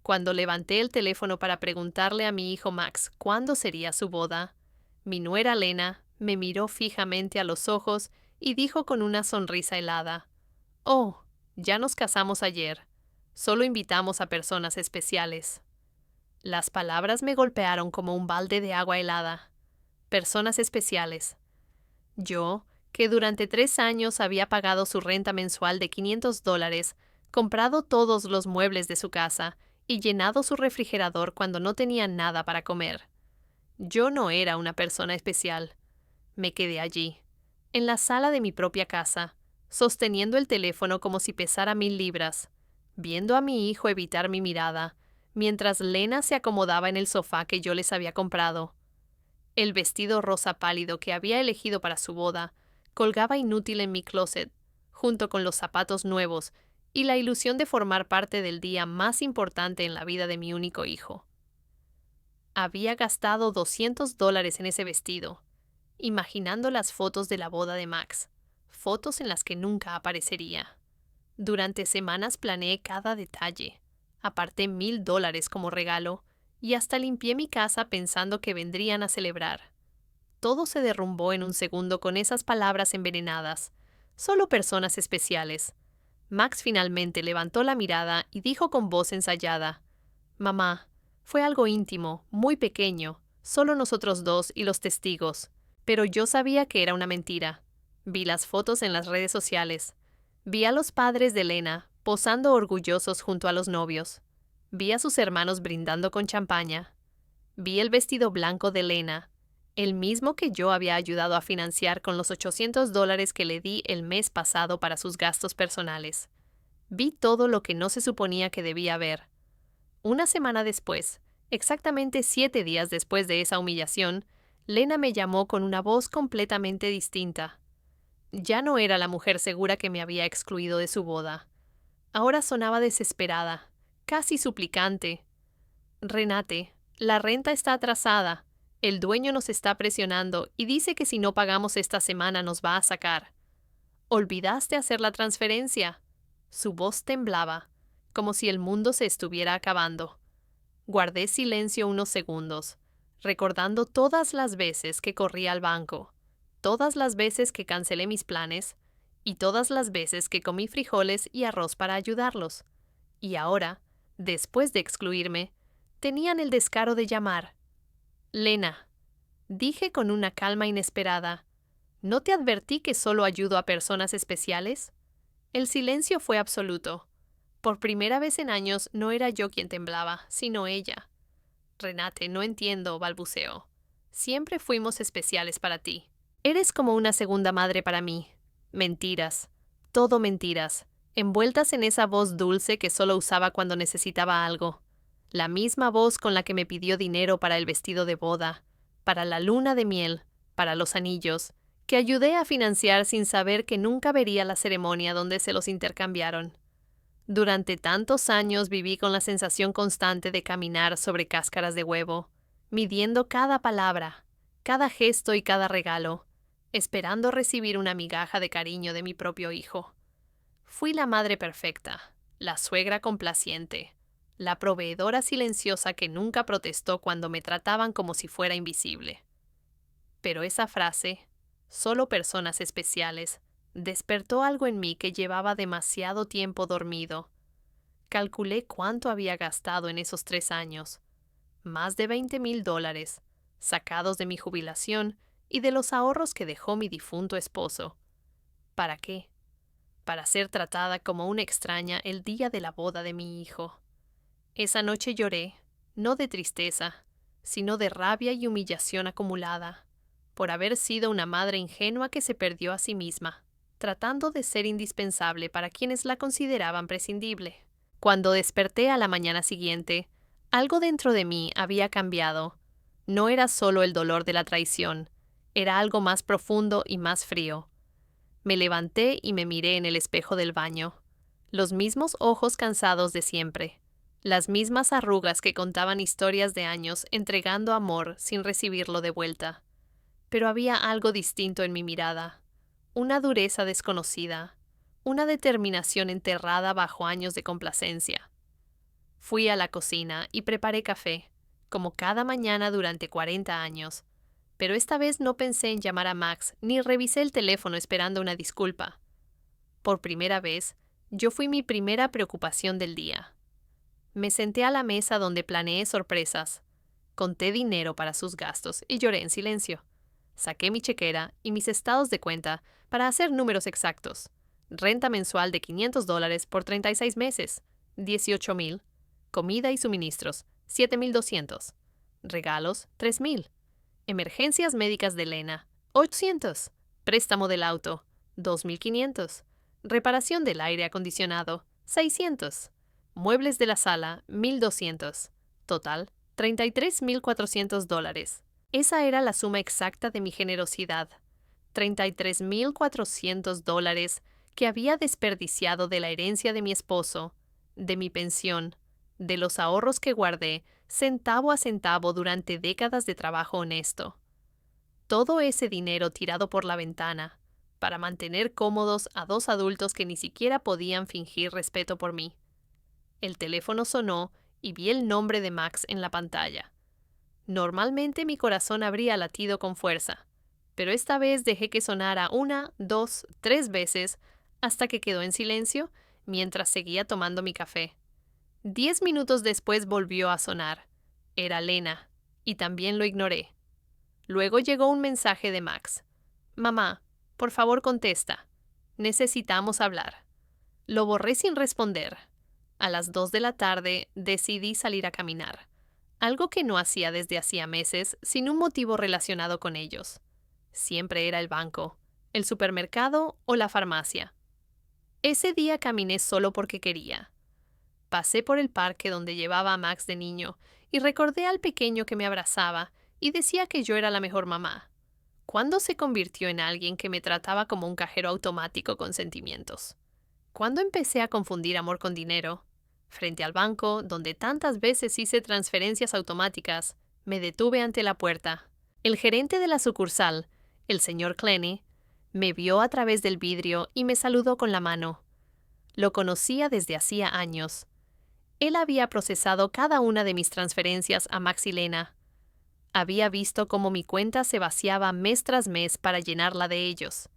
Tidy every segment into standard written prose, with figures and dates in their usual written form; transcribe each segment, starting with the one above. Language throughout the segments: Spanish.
Cuando levanté el teléfono para preguntarle a mi hijo Max cuándo sería su boda, mi nuera Lena me miró fijamente a los ojos y dijo con una sonrisa helada: «Oh, ya nos casamos ayer. Solo invitamos a personas especiales». Las palabras me golpearon como un balde de agua helada. Personas especiales. Yo, que durante 3 años había pagado su renta mensual de $500, comprado todos los muebles de su casa y llenado su refrigerador cuando no tenía nada para comer. Yo no era una persona especial. Me quedé allí, en la sala de mi propia casa, sosteniendo el teléfono como si pesara 1000 libras, viendo a mi hijo evitar mi mirada, mientras Lena se acomodaba en el sofá que yo les había comprado. El vestido rosa pálido que había elegido para su boda colgaba inútil en mi closet, junto con los zapatos nuevos y la ilusión de formar parte del día más importante en la vida de mi único hijo. Había gastado $200 en ese vestido, imaginando las fotos de la boda de Max, fotos en las que nunca aparecería. Durante semanas planeé cada detalle, aparté $1000 como regalo y hasta limpié mi casa pensando que vendrían a celebrar. Todo se derrumbó en un segundo con esas palabras envenenadas. Solo personas especiales. Max finalmente levantó la mirada y dijo con voz ensayada: «Mamá, fue algo íntimo, muy pequeño, solo nosotros dos y los testigos. Pero yo sabía que era una mentira. Vi las fotos en las redes sociales. Vi a los padres de Lena posando orgullosos junto a los novios. Vi a sus hermanos brindando con champaña. Vi el vestido blanco de Lena, el mismo que yo había ayudado a financiar con los $800 que le di el mes pasado para sus gastos personales. Vi todo lo que no se suponía que debía ver. Una semana después, exactamente 7 días después de esa humillación, Lena me llamó con una voz completamente distinta. Ya no era la mujer segura que me había excluido de su boda. Ahora sonaba desesperada, casi suplicante. «Renate, la renta está atrasada. El dueño nos está presionando y dice que si no pagamos esta semana nos va a sacar. ¿Olvidaste hacer la transferencia?». Su voz temblaba, como si el mundo se estuviera acabando. Guardé silencio unos segundos, recordando todas las veces que corrí al banco, todas las veces que cancelé mis planes y todas las veces que comí frijoles y arroz para ayudarlos. Y ahora, después de excluirme, tenían el descaro de llamar. «Lena», dije con una calma inesperada, «¿no te advertí que solo ayudo a personas especiales?». El silencio fue absoluto. Por primera vez en años no era yo quien temblaba, sino ella. «Renate, no entiendo», balbuceó. «Siempre fuimos especiales para ti. Eres como una segunda madre para mí». Mentiras. Todo mentiras, envueltas en esa voz dulce que solo usaba cuando necesitaba algo. La misma voz con la que me pidió dinero para el vestido de boda, para la luna de miel, para los anillos, que ayudé a financiar sin saber que nunca vería la ceremonia donde se los intercambiaron. Durante tantos años viví con la sensación constante de caminar sobre cáscaras de huevo, midiendo cada palabra, cada gesto y cada regalo, esperando recibir una migaja de cariño de mi propio hijo. Fui la madre perfecta, la suegra complaciente, la proveedora silenciosa que nunca protestó cuando me trataban como si fuera invisible. Pero esa frase, «solo personas especiales», despertó algo en mí que llevaba demasiado tiempo dormido. Calculé cuánto había gastado en esos 3 años. Más de $20,000, sacados de mi jubilación y de los ahorros que dejó mi difunto esposo. ¿Para qué? Para ser tratada como una extraña el día de la boda de mi hijo. Esa noche lloré, no de tristeza, sino de rabia y humillación acumulada, por haber sido una madre ingenua que se perdió a sí misma, tratando de ser indispensable para quienes la consideraban prescindible. Cuando desperté a la mañana siguiente, algo dentro de mí había cambiado. No era solo el dolor de la traición, era algo más profundo y más frío. Me levanté y me miré en el espejo del baño. Los mismos ojos cansados de siempre. Las mismas arrugas que contaban historias de años entregando amor sin recibirlo de vuelta. Pero había algo distinto en mi mirada. Una dureza desconocida. Una determinación enterrada bajo años de complacencia. Fui a la cocina y preparé café, como cada mañana durante 40 años. Pero esta vez no pensé en llamar a Max ni revisé el teléfono esperando una disculpa. Por primera vez, yo fui mi primera preocupación del día. Me senté a la mesa donde planeé sorpresas. Conté dinero para sus gastos y lloré en silencio. Saqué mi chequera y mis estados de cuenta para hacer números exactos. Renta mensual de $500 por 36 meses, 18,000. Comida y suministros, 7,200. Regalos, 3,000. Emergencias médicas de Lena, 800. Préstamo del auto, 2,500. Reparación del aire acondicionado, 600. Muebles de la sala, 1,200. Total, $33,400. Esa era la suma exacta de mi generosidad. $33,400 que había desperdiciado de la herencia de mi esposo, de mi pensión, de los ahorros que guardé centavo a centavo durante décadas de trabajo honesto. Todo ese dinero tirado por la ventana, para mantener cómodos a dos adultos que ni siquiera podían fingir respeto por mí. El teléfono sonó y vi el nombre de Max en la pantalla. Normalmente mi corazón habría latido con fuerza, pero esta vez dejé que sonara 1, 2, 3 veces hasta que quedó en silencio mientras seguía tomando mi café. 10 minutos después volvió a sonar. Era Lena, y también lo ignoré. Luego llegó un mensaje de Max. «Mamá, por favor contesta. Necesitamos hablar». Lo borré sin responder. A las 2 de la tarde decidí salir a caminar, algo que no hacía desde hacía meses sin un motivo relacionado con ellos. Siempre era el banco, el supermercado o la farmacia. Ese día caminé solo porque quería. Pasé por el parque donde llevaba a Max de niño y recordé al pequeño que me abrazaba y decía que yo era la mejor mamá. ¿Cuándo se convirtió en alguien que me trataba como un cajero automático con sentimientos? ¿Cuándo empecé a confundir amor con dinero? Frente al banco, donde tantas veces hice transferencias automáticas, me detuve ante la puerta. El gerente de la sucursal, el señor Clenny, me vio a través del vidrio y me saludó con la mano. Lo conocía desde hacía años. Él había procesado cada una de mis transferencias a Max y Lena. Había visto cómo mi cuenta se vaciaba mes tras mes para llenarla de ellos.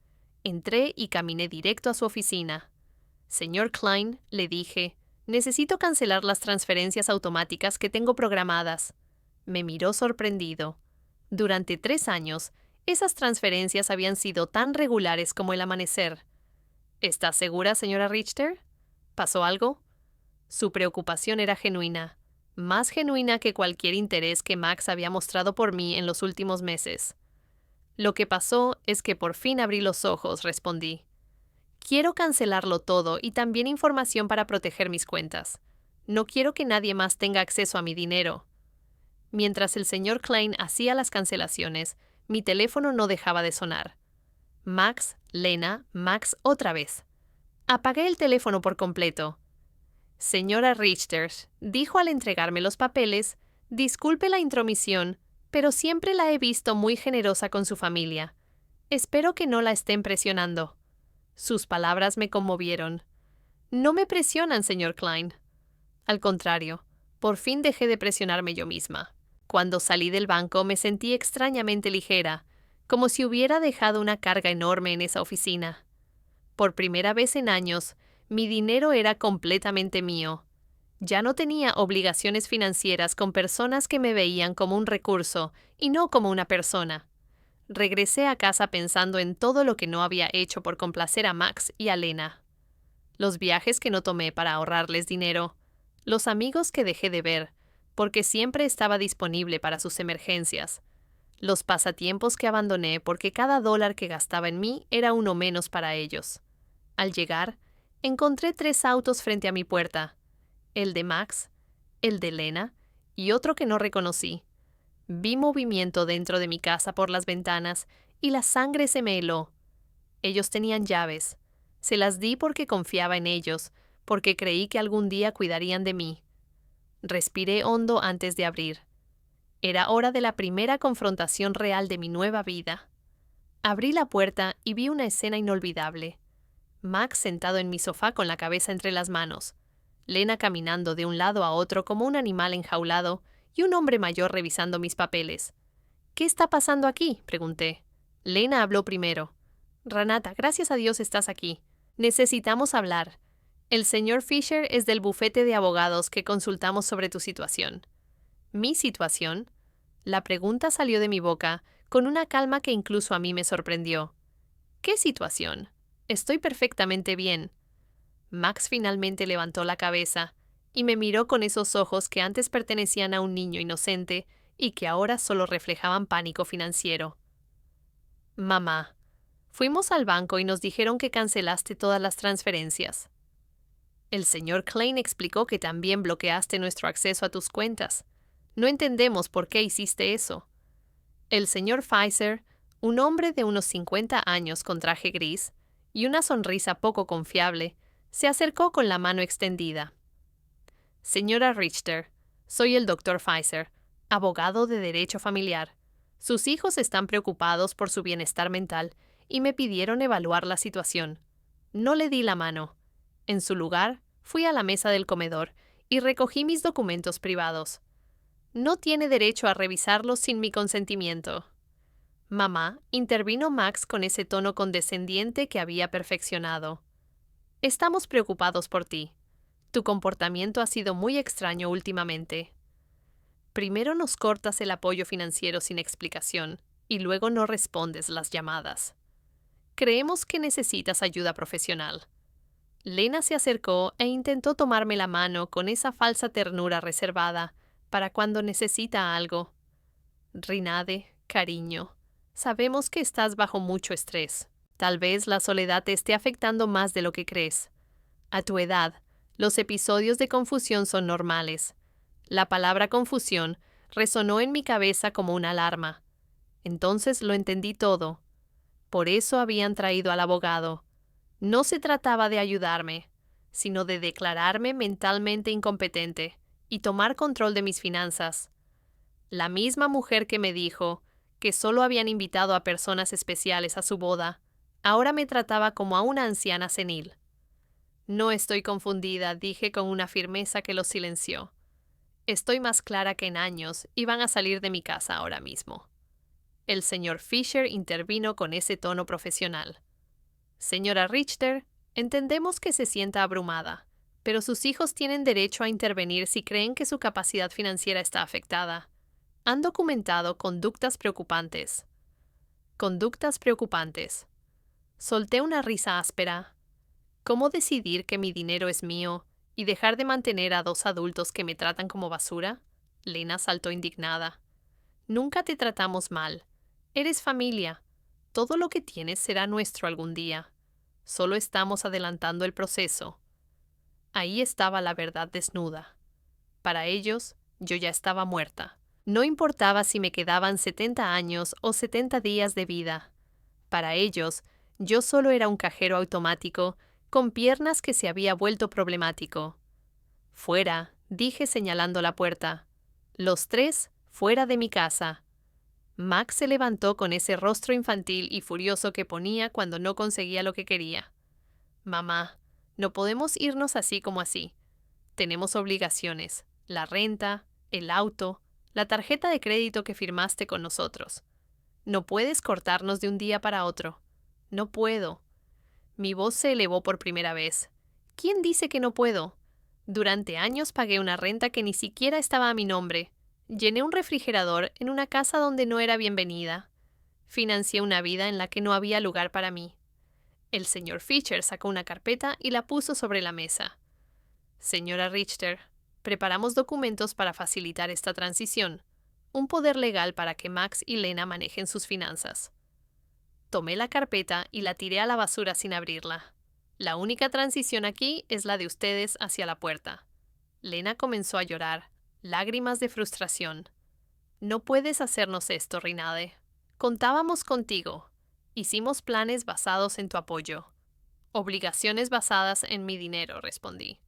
Entré y caminé directo a su oficina. «Señor Klein», le dije, «necesito cancelar las transferencias automáticas que tengo programadas». Me miró sorprendido. Durante 3 años, esas transferencias habían sido tan regulares como el amanecer. «¿Está segura, señora Richter? ¿Pasó algo?» Su preocupación era genuina, más genuina que cualquier interés que Max había mostrado por mí en los últimos meses. «Lo que pasó es que por fin abrí los ojos», respondí. «Quiero cancelarlo todo y también información para proteger mis cuentas. No quiero que nadie más tenga acceso a mi dinero». Mientras el señor Klein hacía las cancelaciones, mi teléfono no dejaba de sonar. Max, Lena, Max otra vez. Apagué el teléfono por completo. «Señora Richter», dijo al entregarme los papeles, «disculpe la intromisión, pero siempre la he visto muy generosa con su familia. Espero que no la estén presionando». Sus palabras me conmovieron. «No me presionan, señor Klein». Al contrario, por fin dejé de presionarme yo misma. Cuando salí del banco me sentí extrañamente ligera, como si hubiera dejado una carga enorme en esa oficina. Por primera vez en años, mi dinero era completamente mío. Ya no tenía obligaciones financieras con personas que me veían como un recurso y no como una persona. Regresé a casa pensando en todo lo que no había hecho por complacer a Max y a Lena. Los viajes que no tomé para ahorrarles dinero, los amigos que dejé de ver, porque siempre estaba disponible para sus emergencias, los pasatiempos que abandoné porque cada dólar que gastaba en mí era uno menos para ellos. Al llegar, encontré 3 autos frente a mi puerta, el de Max, el de Lena y otro que no reconocí. Vi movimiento dentro de mi casa por las ventanas y la sangre se me heló. Ellos tenían llaves. Se las di porque confiaba en ellos, porque creí que algún día cuidarían de mí. Respiré hondo antes de abrir. Era hora de la primera confrontación real de mi nueva vida. Abrí la puerta y vi una escena inolvidable. Max sentado en mi sofá con la cabeza entre las manos. Lena caminando de un lado a otro como un animal enjaulado y un hombre mayor revisando mis papeles. ¿Qué está pasando aquí?, pregunté. Lena habló primero. Renata, gracias a Dios estás aquí. Necesitamos hablar. El señor Fisher es del bufete de abogados que consultamos sobre tu situación. ¿Mi situación? La pregunta salió de mi boca con una calma que incluso a mí me sorprendió. ¿Qué situación? Estoy perfectamente bien. Max finalmente levantó la cabeza y me miró con esos ojos que antes pertenecían a un niño inocente y que ahora solo reflejaban pánico financiero. Mamá, fuimos al banco y nos dijeron que cancelaste todas las transferencias. El señor Klein explicó que también bloqueaste nuestro acceso a tus cuentas. No entendemos por qué hiciste eso. El señor Pfizer, un hombre de unos 50 años con traje gris y una sonrisa poco confiable, se acercó con la mano extendida. Señora Richter, soy el doctor Pfizer, abogado de derecho familiar. Sus hijos están preocupados por su bienestar mental y me pidieron evaluar la situación. No le di la mano. En su lugar, fui a la mesa del comedor y recogí mis documentos privados. No tiene derecho a revisarlos sin mi consentimiento. Mamá, intervino Max con ese tono condescendiente que había perfeccionado. Estamos preocupados por ti. Tu comportamiento ha sido muy extraño últimamente. Primero nos cortas el apoyo financiero sin explicación y luego no respondes las llamadas. Creemos que necesitas ayuda profesional. Lena se acercó e intentó tomarme la mano con esa falsa ternura reservada para cuando necesita algo. Rinade, cariño, sabemos que estás bajo mucho estrés. Tal vez la soledad te esté afectando más de lo que crees. A tu edad, los episodios de confusión son normales. La palabra confusión resonó en mi cabeza como una alarma. Entonces lo entendí todo. Por eso habían traído al abogado. No se trataba de ayudarme, sino de declararme mentalmente incompetente y tomar control de mis finanzas. La misma mujer que me dijo que solo habían invitado a personas especiales a su boda, ahora me trataba como a una anciana senil. No estoy confundida, dije con una firmeza que lo silenció. Estoy más clara que en años y van a salir de mi casa ahora mismo. El señor Fisher intervino con ese tono profesional. Señora Richter, entendemos que se sienta abrumada, pero sus hijos tienen derecho a intervenir si creen que su capacidad financiera está afectada. Han documentado conductas preocupantes. Conductas preocupantes. Solté una risa áspera. ¿Cómo decidir que mi dinero es mío y dejar de mantener a dos adultos que me tratan como basura? Lena saltó indignada. Nunca te tratamos mal. Eres familia. Todo lo que tienes será nuestro algún día. Solo estamos adelantando el proceso. Ahí estaba la verdad desnuda. Para ellos, yo ya estaba muerta. No importaba si me quedaban 70 años o 70 días de vida. Para ellos, yo solo era un cajero automático con piernas que se había vuelto problemático. Fuera, dije señalando la puerta. Los tres, fuera de mi casa. Max se levantó con ese rostro infantil y furioso que ponía cuando no conseguía lo que quería. Mamá, no podemos irnos así como así. Tenemos obligaciones, la renta, el auto, la tarjeta de crédito que firmaste con nosotros. No puedes cortarnos de un día para otro. No puedo. Mi voz se elevó por primera vez. ¿Quién dice que no puedo? Durante años pagué una renta que ni siquiera estaba a mi nombre. Llené un refrigerador en una casa donde no era bienvenida. Financié una vida en la que no había lugar para mí. El señor Fisher sacó una carpeta y la puso sobre la mesa. Señora Richter, preparamos documentos para facilitar esta transición. Un poder legal para que Max y Lena manejen sus finanzas. Tomé la carpeta y la tiré a la basura sin abrirla. La única transición aquí es la de ustedes hacia la puerta. Lena comenzó a llorar, lágrimas de frustración. No puedes hacernos esto, Rinade. Contábamos contigo. Hicimos planes basados en tu apoyo. Obligaciones basadas en mi dinero, respondí.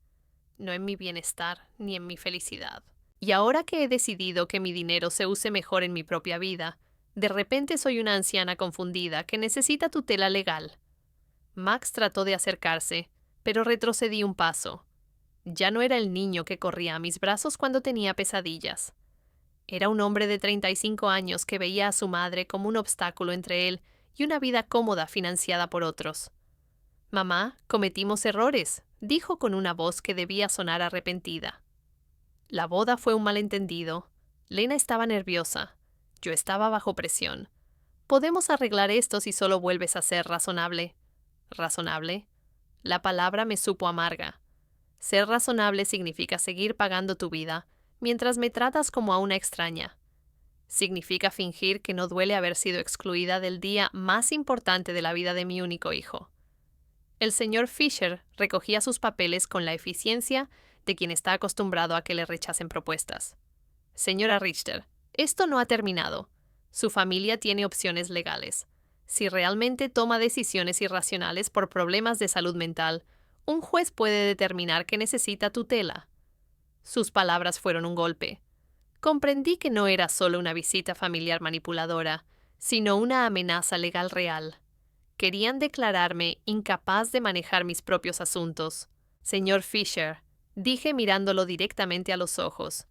No en mi bienestar ni en mi felicidad. Y ahora que he decidido que mi dinero se use mejor en mi propia vida, de repente soy una anciana confundida que necesita tutela legal. Max trató de acercarse, pero retrocedí un paso. Ya no era el niño que corría a mis brazos cuando tenía pesadillas. Era un hombre de 35 años que veía a su madre como un obstáculo entre él y una vida cómoda financiada por otros. Mamá, cometimos errores, dijo con una voz que debía sonar arrepentida. La boda fue un malentendido. Lena estaba nerviosa. Yo estaba bajo presión. Podemos arreglar esto si solo vuelves a ser razonable. ¿Razonable? La palabra me supo amarga. Ser razonable significa seguir pagando tu vida, mientras me tratas como a una extraña. Significa fingir que no duele haber sido excluida del día más importante de la vida de mi único hijo. El señor Fisher recogía sus papeles con la eficiencia de quien está acostumbrado a que le rechacen propuestas. Señora Richter, esto no ha terminado. Su familia tiene opciones legales. Si realmente toma decisiones irracionales por problemas de salud mental, un juez puede determinar que necesita tutela. Sus palabras fueron un golpe. Comprendí que no era solo una visita familiar manipuladora, sino una amenaza legal real. Querían declararme incapaz de manejar mis propios asuntos. Señor Fisher, dije mirándolo directamente a los ojos,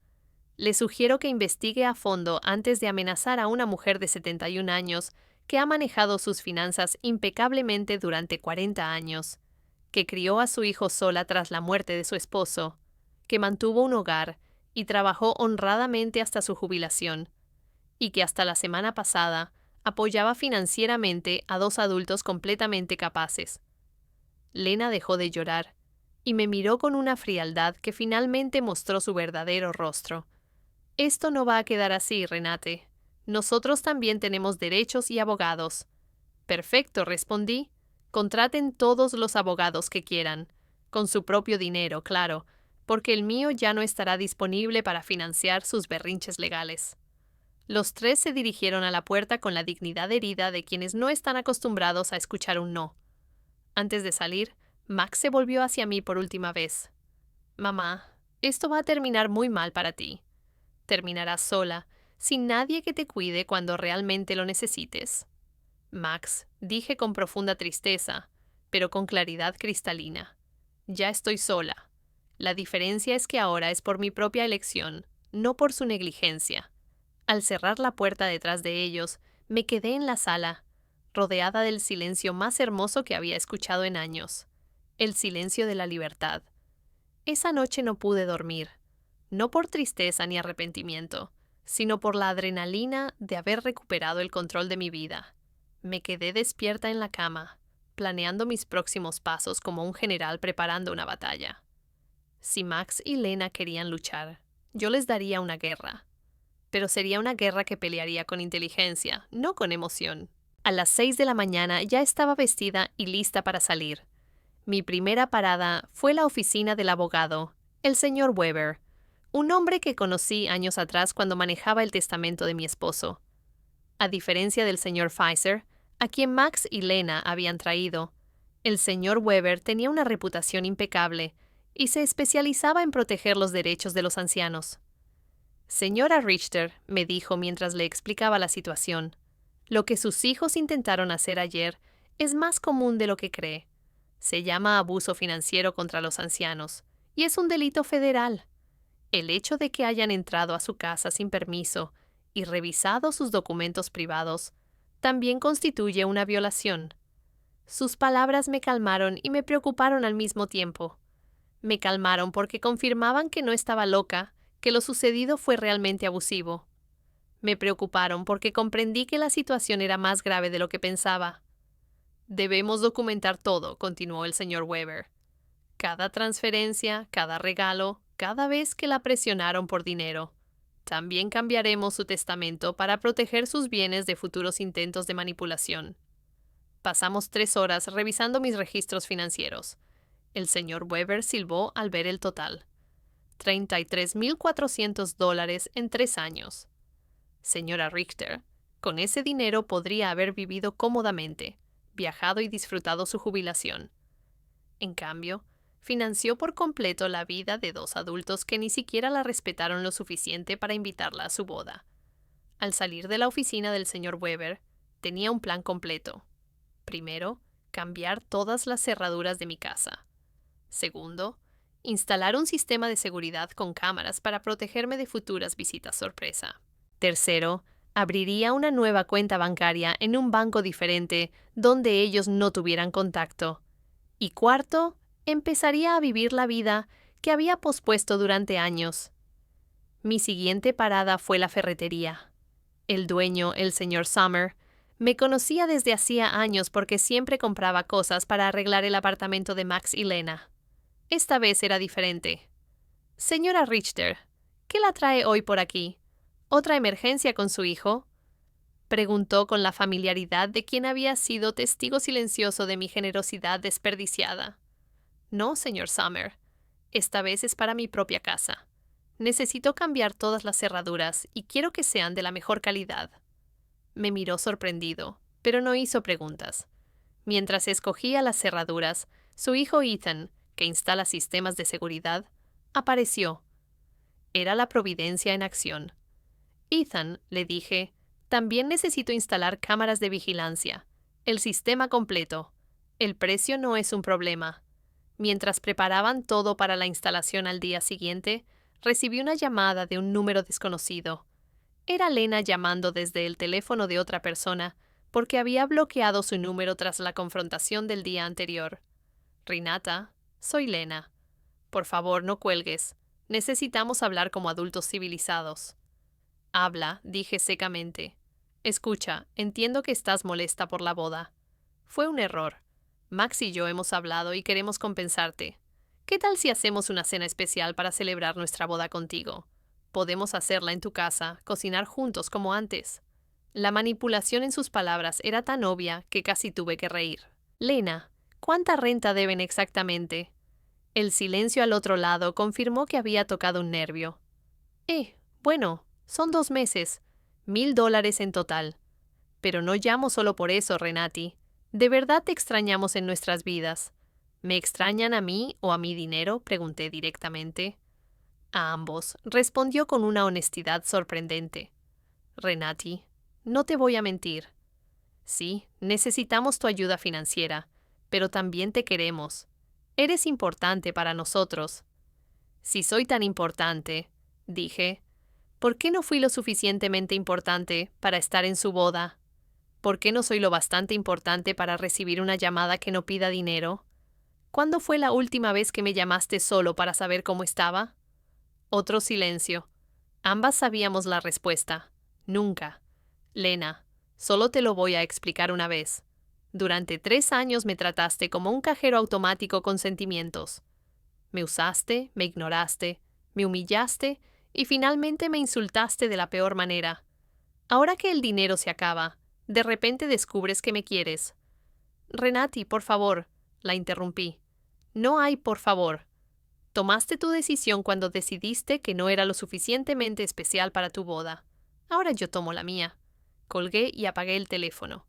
le sugiero que investigue a fondo antes de amenazar a una mujer de 71 años que ha manejado sus finanzas impecablemente durante 40 años, que crió a su hijo sola tras la muerte de su esposo, que mantuvo un hogar y trabajó honradamente hasta su jubilación, y que hasta la semana pasada apoyaba financieramente a dos adultos completamente capaces. Lena dejó de llorar y me miró con una frialdad que finalmente mostró su verdadero rostro. Esto no va a quedar así, Renate. Nosotros también tenemos derechos y abogados. Perfecto, respondí. Contraten todos los abogados que quieran. Con su propio dinero, claro, porque el mío ya no estará disponible para financiar sus berrinches legales. Los tres se dirigieron a la puerta con la dignidad herida de quienes no están acostumbrados a escuchar un no. Antes de salir, Max se volvió hacia mí por última vez. Mamá, esto va a terminar muy mal para ti. Terminarás sola, sin nadie que te cuide cuando realmente lo necesites. Max, dije con profunda tristeza, pero con claridad cristalina. Ya estoy sola. La diferencia es que ahora es por mi propia elección, no por su negligencia. Al cerrar la puerta detrás de ellos, me quedé en la sala, rodeada del silencio más hermoso que había escuchado en años, el silencio de la libertad. Esa noche no pude dormir, no por tristeza ni arrepentimiento, sino por la adrenalina de haber recuperado el control de mi vida. Me quedé despierta en la cama, planeando mis próximos pasos como un general preparando una batalla. Si Max y Lena querían luchar, yo les daría una guerra. Pero sería una guerra que pelearía con inteligencia, no con emoción. A las 6 de la mañana ya estaba vestida y lista para salir. Mi primera parada fue la oficina del abogado, el señor Weber, un hombre que conocí años atrás cuando manejaba el testamento de mi esposo. A diferencia del señor Pfizer, a quien Max y Lena habían traído, el señor Weber tenía una reputación impecable y se especializaba en proteger los derechos de los ancianos. Señora Richter, me dijo mientras le explicaba la situación, lo que sus hijos intentaron hacer ayer es más común de lo que cree. Se llama abuso financiero contra los ancianos, y es un delito federal. El hecho de que hayan entrado a su casa sin permiso y revisado sus documentos privados también constituye una violación. Sus palabras me calmaron y me preocuparon al mismo tiempo. Me calmaron porque confirmaban que no estaba loca, que lo sucedido fue realmente abusivo. Me preocuparon porque comprendí que la situación era más grave de lo que pensaba. Debemos documentar todo, continuó el señor Weber. Cada transferencia, cada regalo, cada vez que la presionaron por dinero. También cambiaremos su testamento para proteger sus bienes de futuros intentos de manipulación. Pasamos 3 horas revisando mis registros financieros. El señor Weber silbó al ver el total. $33,400 en 3 años. Señora Richter, con ese dinero podría haber vivido cómodamente, viajado y disfrutado su jubilación. En cambio, financió por completo la vida de 2 adultos que ni siquiera la respetaron lo suficiente para invitarla a su boda. Al salir de la oficina del señor Weber, tenía un plan completo. Primero, cambiar todas las cerraduras de mi casa. Segundo, Instalar un sistema de seguridad con cámaras para protegerme de futuras visitas sorpresa. Tercero, abriría una nueva cuenta bancaria en un banco diferente donde ellos no tuvieran contacto. Y cuarto, empezaría a vivir la vida que había pospuesto durante años. Mi siguiente parada fue la ferretería. El dueño, el señor Summer, me conocía desde hacía años porque siempre compraba cosas para arreglar el apartamento de Max y Lena. Esta vez era diferente. Señora Richter, ¿qué la trae hoy por aquí? ¿Otra emergencia con su hijo? Preguntó con la familiaridad de quien había sido testigo silencioso de mi generosidad desperdiciada. No, señor Summer. Esta vez es para mi propia casa. Necesito cambiar todas las cerraduras y quiero que sean de la mejor calidad. Me miró sorprendido, pero no hizo preguntas. Mientras escogía las cerraduras, su hijo Ethan, que instala sistemas de seguridad, apareció. Era la providencia en acción. Ethan, le dije, también necesito instalar cámaras de vigilancia. El sistema completo. El precio no es un problema. Mientras preparaban todo para la instalación al día siguiente, recibí una llamada de un número desconocido. Era Lena llamando desde el teléfono de otra persona, porque había bloqueado su número tras la confrontación del día anterior. Renata, soy Lena. Por favor, no cuelgues. Necesitamos hablar como adultos civilizados. Habla, dije secamente. Escucha, entiendo que estás molesta por la boda. Fue un error. Max y yo hemos hablado y queremos compensarte. ¿Qué tal si hacemos una cena especial para celebrar nuestra boda contigo? Podemos hacerla en tu casa, cocinar juntos como antes. La manipulación en sus palabras era tan obvia que casi tuve que reír. Lena, ¿cuánta renta deben exactamente? El silencio al otro lado confirmó que había tocado un nervio. Bueno, son 2 meses. $1,000 en total. Pero no llamo solo por eso, Renati. De verdad te extrañamos en nuestras vidas. ¿Me extrañan a mí o a mi dinero?, pregunté directamente. A ambos, respondió con una honestidad sorprendente. Renati, no te voy a mentir. Sí, necesitamos tu ayuda financiera, pero también te queremos. Eres importante para nosotros. Si soy tan importante, dije, ¿por qué no fui lo suficientemente importante para estar en su boda? ¿Por qué no soy lo bastante importante para recibir una llamada que no pida dinero? ¿Cuándo fue la última vez que me llamaste solo para saber cómo estaba? Otro silencio. Ambas sabíamos la respuesta. Nunca. Lena, solo te lo voy a explicar una vez. Durante 3 años me trataste como un cajero automático con sentimientos. Me usaste, me ignoraste, me humillaste y finalmente me insultaste de la peor manera. Ahora que el dinero se acaba, de repente descubres que me quieres. Renati, por favor, la interrumpí. No hay por favor. Tomaste tu decisión cuando decidiste que no era lo suficientemente especial para tu boda. Ahora yo tomo la mía. Colgué y apagué el teléfono.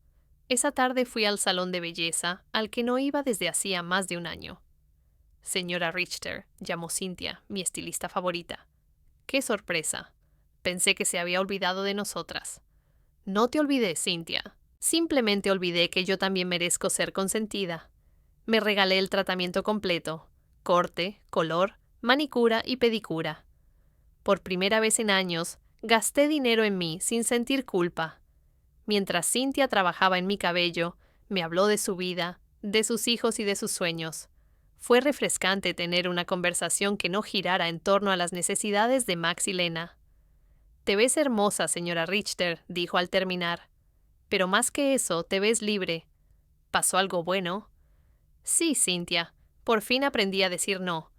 Esa tarde fui al salón de belleza, al que no iba desde hacía más de un año. Señora Richter, llamó Cynthia, mi estilista favorita. ¡Qué sorpresa! Pensé que se había olvidado de nosotras. No te olvidé, Cynthia. Simplemente olvidé que yo también merezco ser consentida. Me regalé el tratamiento completo: corte, color, manicura y pedicura. Por primera vez en años, gasté dinero en mí sin sentir culpa. Mientras Cynthia trabajaba en mi cabello, me habló de su vida, de sus hijos y de sus sueños. Fue refrescante tener una conversación que no girara en torno a las necesidades de Max y Lena. Te ves hermosa, señora Richter, dijo al terminar. Pero más que eso, te ves libre. ¿Pasó algo bueno? Sí, Cynthia. Por fin aprendí a decir no.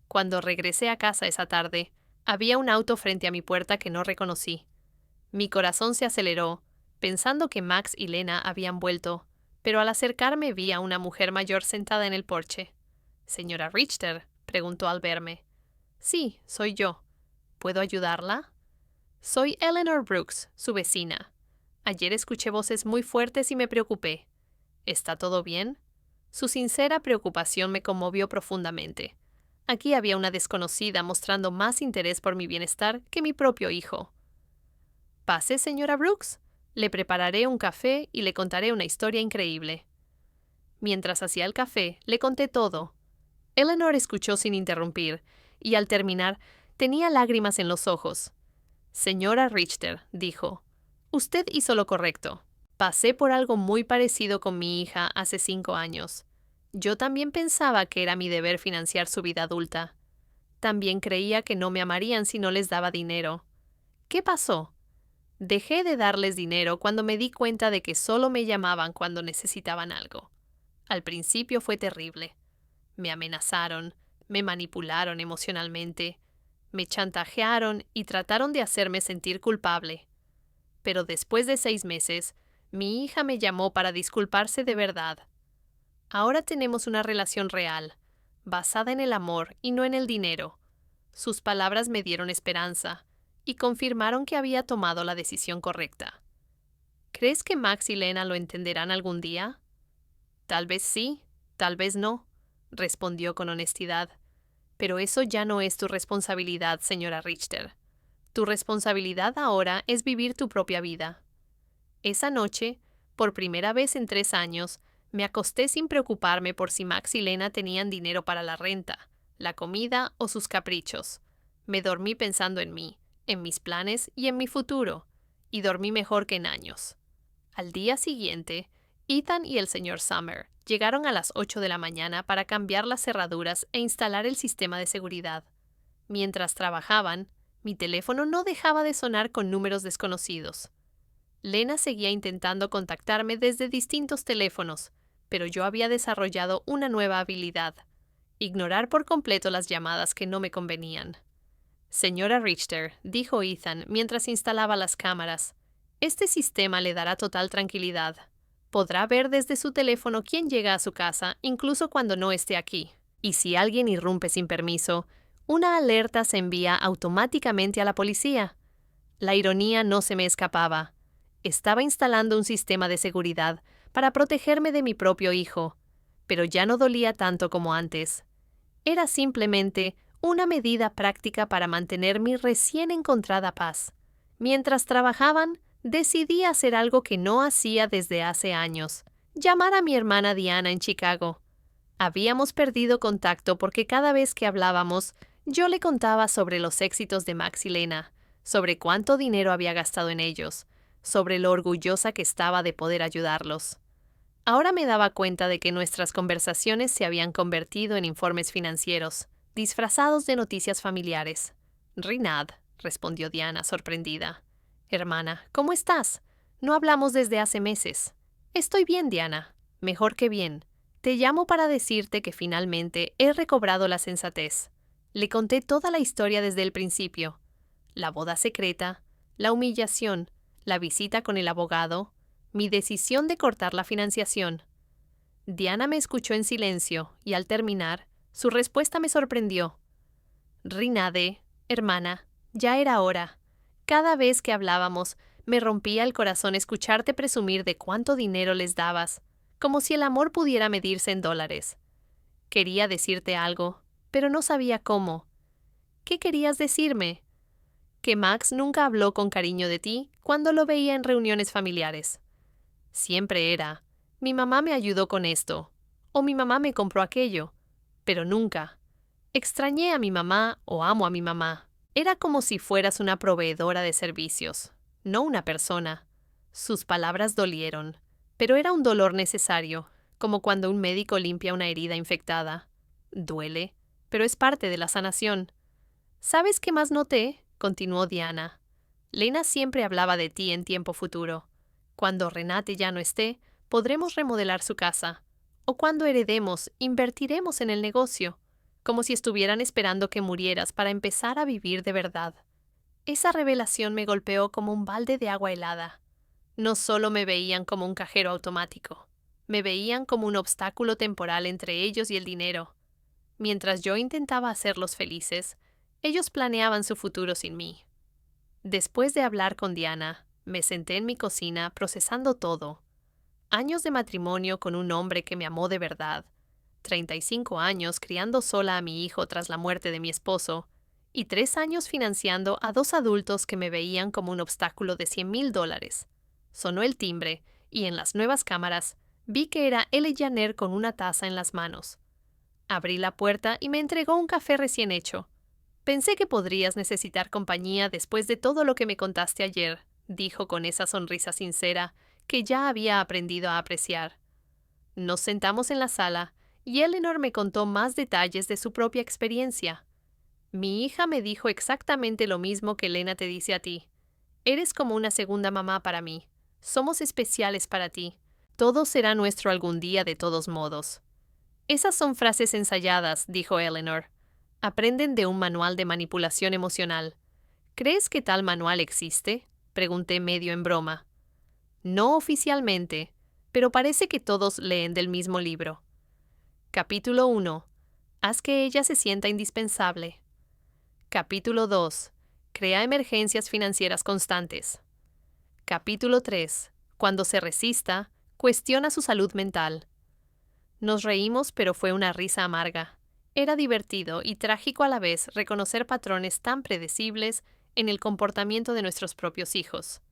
Cuando regresé a casa esa tarde, había un auto frente a mi puerta que no reconocí. Mi corazón se aceleró, pensando que Max y Lena habían vuelto, pero al acercarme vi a una mujer mayor sentada en el porche. «¿Señora Richter?», preguntó al verme. «Sí, soy yo. ¿Puedo ayudarla?» «Soy Eleanor Brooks, su vecina. Ayer escuché voces muy fuertes y me preocupé. ¿Está todo bien?» Su sincera preocupación me conmovió profundamente. Aquí había una desconocida mostrando más interés por mi bienestar que mi propio hijo. «Pase, señora Brooks. Le prepararé un café y le contaré una historia increíble». Mientras hacía el café, le conté todo. Eleanor escuchó sin interrumpir, y al terminar, tenía lágrimas en los ojos. Señora Richter, dijo, usted hizo lo correcto. Pasé por algo muy parecido con mi hija hace 5 años. Yo también pensaba que era mi deber financiar su vida adulta. También creía que no me amarían si no les daba dinero. ¿Qué pasó? Dejé de darles dinero cuando me di cuenta de que solo me llamaban cuando necesitaban algo. Al principio fue terrible. Me amenazaron, me manipularon emocionalmente, me chantajearon y trataron de hacerme sentir culpable. Pero después de 6 meses, mi hija me llamó para disculparse de verdad. Ahora tenemos una relación real, basada en el amor y no en el dinero. Sus palabras me dieron esperanza y confirmaron que había tomado la decisión correcta. ¿Crees que Max y Lena lo entenderán algún día? Tal vez sí, tal vez no, respondió con honestidad. Pero eso ya no es tu responsabilidad, señora Richter. Tu responsabilidad ahora es vivir tu propia vida. Esa noche, por primera vez en 3 años, me acosté sin preocuparme por si Max y Lena tenían dinero para la renta, la comida o sus caprichos. Me dormí pensando en mí, en mis planes y en mi futuro, y dormí mejor que en años. Al día siguiente, Ethan y el señor Summer llegaron a las 8 de la mañana para cambiar las cerraduras e instalar el sistema de seguridad. Mientras trabajaban, mi teléfono no dejaba de sonar con números desconocidos. Lena seguía intentando contactarme desde distintos teléfonos, pero yo había desarrollado una nueva habilidad: ignorar por completo las llamadas que no me convenían. Señora Richter, dijo Ethan mientras instalaba las cámaras, este sistema le dará total tranquilidad. Podrá ver desde su teléfono quién llega a su casa, incluso cuando no esté aquí. Y si alguien irrumpe sin permiso, una alerta se envía automáticamente a la policía. La ironía no se me escapaba. Estaba instalando un sistema de seguridad para protegerme de mi propio hijo, pero ya no dolía tanto como antes. Era simplemente una medida práctica para mantener mi recién encontrada paz. Mientras trabajaban, decidí hacer algo que no hacía desde hace años: llamar a mi hermana Diana en Chicago. Habíamos perdido contacto porque cada vez que hablábamos, yo le contaba sobre los éxitos de Max y Lena, sobre cuánto dinero había gastado en ellos, sobre lo orgullosa que estaba de poder ayudarlos. Ahora me daba cuenta de que nuestras conversaciones se habían convertido en informes financieros, disfrazados de noticias familiares. Rinad, respondió Diana, sorprendida. Hermana, ¿cómo estás? No hablamos desde hace meses. Estoy bien, Diana. Mejor que bien. Te llamo para decirte que finalmente he recobrado la sensatez. Le conté toda la historia desde el principio. La boda secreta, la humillación, la visita con el abogado, mi decisión de cortar la financiación. Diana me escuchó en silencio y al terminar, su respuesta me sorprendió. Rinade, hermana, ya era hora. Cada vez que hablábamos, me rompía el corazón escucharte presumir de cuánto dinero les dabas, como si el amor pudiera medirse en dólares. Quería decirte algo, pero no sabía cómo. ¿Qué querías decirme? Que Max nunca habló con cariño de ti cuando lo veía en reuniones familiares. Siempre era: mi mamá me ayudó con esto, o mi mamá me compró aquello, pero nunca: extrañé a mi mamá o amo a mi mamá. Era como si fueras una proveedora de servicios, no una persona. Sus palabras dolieron, pero era un dolor necesario, como cuando un médico limpia una herida infectada. Duele, pero es parte de la sanación. ¿Sabes qué más noté?, continuó Diana. Lena siempre hablaba de ti en tiempo futuro. Cuando Renate ya no esté, podremos remodelar su casa. O cuando heredemos, invertiremos en el negocio, como si estuvieran esperando que murieras para empezar a vivir de verdad. Esa revelación me golpeó como un balde de agua helada. No solo me veían como un cajero automático, me veían como un obstáculo temporal entre ellos y el dinero. Mientras yo intentaba hacerlos felices, ellos planeaban su futuro sin mí. Después de hablar con Diana, me senté en mi cocina procesando todo. Años de matrimonio con un hombre que me amó de verdad, 35 años criando sola a mi hijo tras la muerte de mi esposo, y 3 años financiando a 2 adultos que me veían como un obstáculo de $100,000. Sonó el timbre, y en las nuevas cámaras vi que era Ellie Jenner con una taza en las manos. Abrí la puerta y me entregó un café recién hecho. Pensé que podrías necesitar compañía después de todo lo que me contaste ayer, dijo con esa sonrisa sincera que ya había aprendido a apreciar. Nos sentamos en la sala y Eleanor me contó más detalles de su propia experiencia. Mi hija me dijo exactamente lo mismo que Lena te dice a ti. Eres como una segunda mamá para mí. Somos especiales para ti. Todo será nuestro algún día de todos modos. Esas son frases ensayadas, dijo Eleanor. Aprenden de un manual de manipulación emocional. ¿Crees que tal manual existe? Pregunté medio en broma. No oficialmente, pero parece que todos leen del mismo libro. Capítulo 1. Haz que ella se sienta indispensable. Capítulo 2. Crea emergencias financieras constantes. Capítulo 3. Cuando se resista, cuestiona su salud mental. Nos reímos, pero fue una risa amarga. Era divertido y trágico a la vez reconocer patrones tan predecibles en el comportamiento de nuestros propios hijos.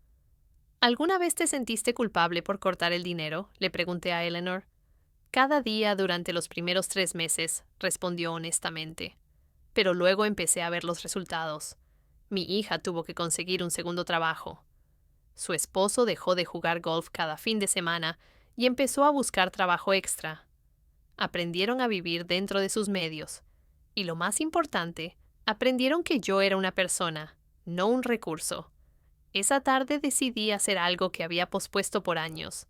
¿Alguna vez te sentiste culpable por cortar el dinero?, le pregunté a Eleanor. Cada día durante los primeros 3 meses, respondió honestamente. Pero luego empecé a ver los resultados. Mi hija tuvo que conseguir un segundo trabajo. Su esposo dejó de jugar golf cada fin de semana y empezó a buscar trabajo extra. Aprendieron a vivir dentro de sus medios. Y lo más importante, aprendieron que yo era una persona, no un recurso. Esa tarde decidí hacer algo que había pospuesto por años.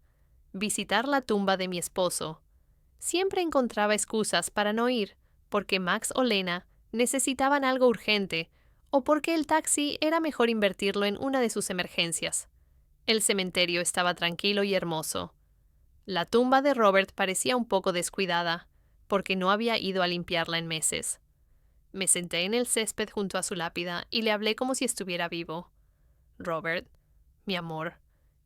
Visitar la tumba de mi esposo. Siempre encontraba excusas para no ir, porque Max o Lena necesitaban algo urgente, o porque el taxi era mejor invertirlo en una de sus emergencias. El cementerio estaba tranquilo y hermoso. La tumba de Robert parecía un poco descuidada, porque no había ido a limpiarla en meses. Me senté en el césped junto a su lápida y le hablé como si estuviera vivo. Robert, mi amor,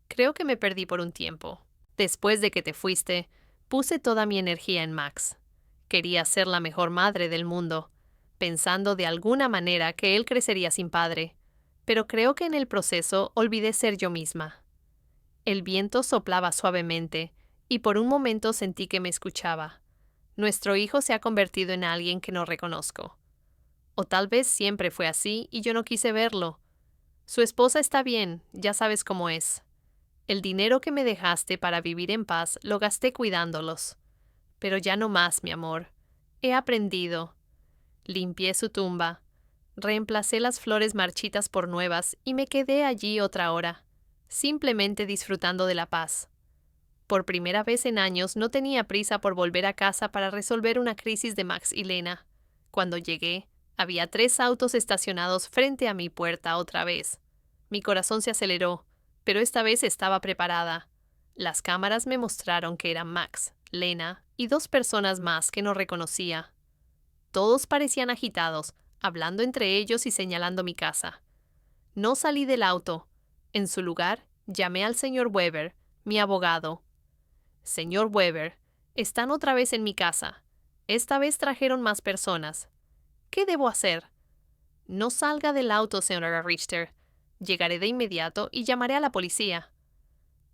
creo que me perdí por un tiempo. Después de que te fuiste, puse toda mi energía en Max. Quería ser la mejor madre del mundo, pensando de alguna manera que él crecería sin padre, pero creo que en el proceso olvidé ser yo misma. El viento soplaba suavemente, y por un momento sentí que me escuchaba. Nuestro hijo se ha convertido en alguien que no reconozco. O tal vez siempre fue así y yo no quise verlo. Su esposa está bien, ya sabes cómo es. El dinero que me dejaste para vivir en paz lo gasté cuidándolos. Pero ya no más, mi amor. He aprendido. Limpié su tumba. Reemplacé las flores marchitas por nuevas y me quedé allí otra hora, simplemente disfrutando de la paz. Por primera vez en años no tenía prisa por volver a casa para resolver una crisis de Max y Lena. Cuando llegué, había 3 autos estacionados frente a mi puerta otra vez. Mi corazón se aceleró, pero esta vez estaba preparada. Las cámaras me mostraron que eran Max, Lena y 2 personas más que no reconocía. Todos parecían agitados, hablando entre ellos y señalando mi casa. No salí del auto. En su lugar, llamé al señor Weber, mi abogado. Señor Weber, están otra vez en mi casa. Esta vez trajeron más personas. ¿Qué debo hacer? No salga del auto, señora Richter. Llegaré de inmediato y llamaré a la policía.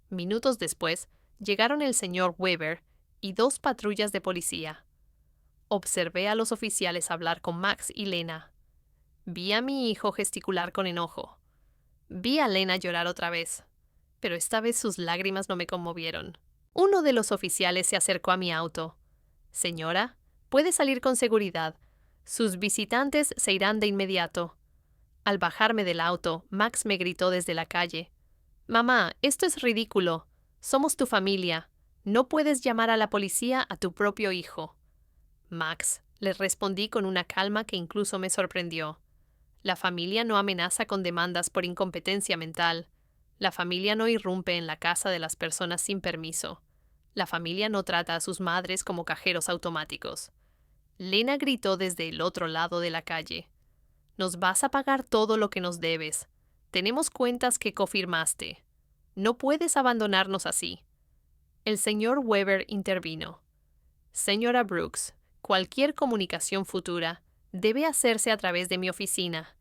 Minutos después, llegaron el señor Weber y 2 patrullas de policía. Observé a los oficiales hablar con Max y Lena. Vi a mi hijo gesticular con enojo. Vi a Lena llorar otra vez, pero esta vez sus lágrimas no me conmovieron. Uno de los oficiales se acercó a mi auto. Señora, puede salir con seguridad. Sus visitantes se irán de inmediato. Al bajarme del auto, Max me gritó desde la calle. Mamá, esto es ridículo. Somos tu familia. No puedes llamar a la policía a tu propio hijo. Max, le respondí con una calma que incluso me sorprendió. La familia no amenaza con demandas por incompetencia mental. La familia no irrumpe en la casa de las personas sin permiso. La familia no trata a sus madres como cajeros automáticos. Lena gritó desde el otro lado de la calle. Nos vas a pagar todo lo que nos debes. Tenemos cuentas que cofirmaste. No puedes abandonarnos así. El señor Weber intervino. Señora Brooks, cualquier comunicación futura debe hacerse a través de mi oficina,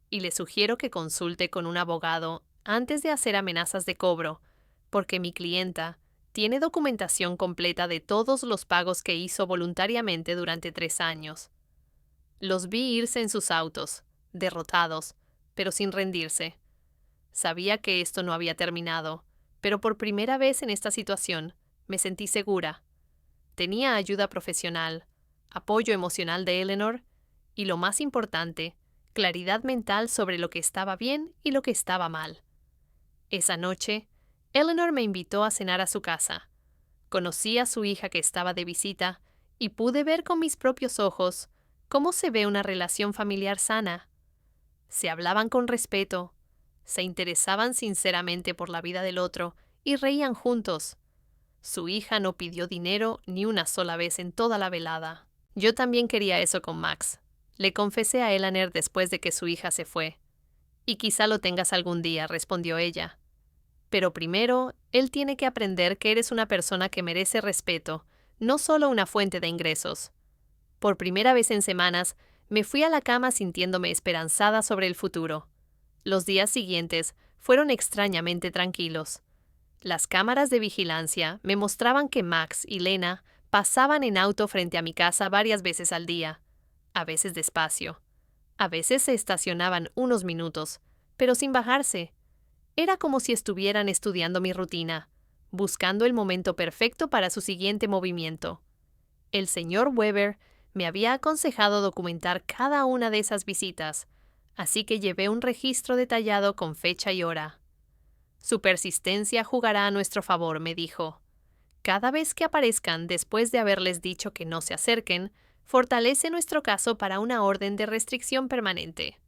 y le sugiero que consulte con un abogado antes de hacer amenazas de cobro, porque mi clienta Tiene documentación completa de todos los pagos que hizo voluntariamente durante 3 años. Los vi irse en sus autos, derrotados, pero sin rendirse. Sabía que esto no había terminado, pero por primera vez en esta situación me sentí segura. Tenía ayuda profesional, apoyo emocional de Eleanor y, lo más importante, claridad mental sobre lo que estaba bien y lo que estaba mal. Esa noche, Eleanor me invitó a cenar a su casa. Conocí a su hija que estaba de visita y pude ver con mis propios ojos cómo se ve una relación familiar sana. Se hablaban con respeto, se interesaban sinceramente por la vida del otro y reían juntos. Su hija no pidió dinero ni una sola vez en toda la velada. Yo también quería eso con Max. Le confesé a Eleanor después de que su hija se fue. Y quizá lo tengas algún día, respondió ella. Pero primero, él tiene que aprender que eres una persona que merece respeto, no solo una fuente de ingresos. Por primera vez en semanas, me fui a la cama sintiéndome esperanzada sobre el futuro. Los días siguientes fueron extrañamente tranquilos. Las cámaras de vigilancia me mostraban que Max y Lena pasaban en auto frente a mi casa varias veces al día, a veces despacio. A veces se estacionaban unos minutos, pero sin bajarse. Era como si estuvieran estudiando mi rutina, buscando el momento perfecto para su siguiente movimiento. El señor Weber me había aconsejado documentar cada una de esas visitas, así que llevé un registro detallado con fecha y hora. Su persistencia jugará a nuestro favor, me dijo. Cada vez que aparezcan después de haberles dicho que no se acerquen, fortalece nuestro caso para una orden de restricción permanente.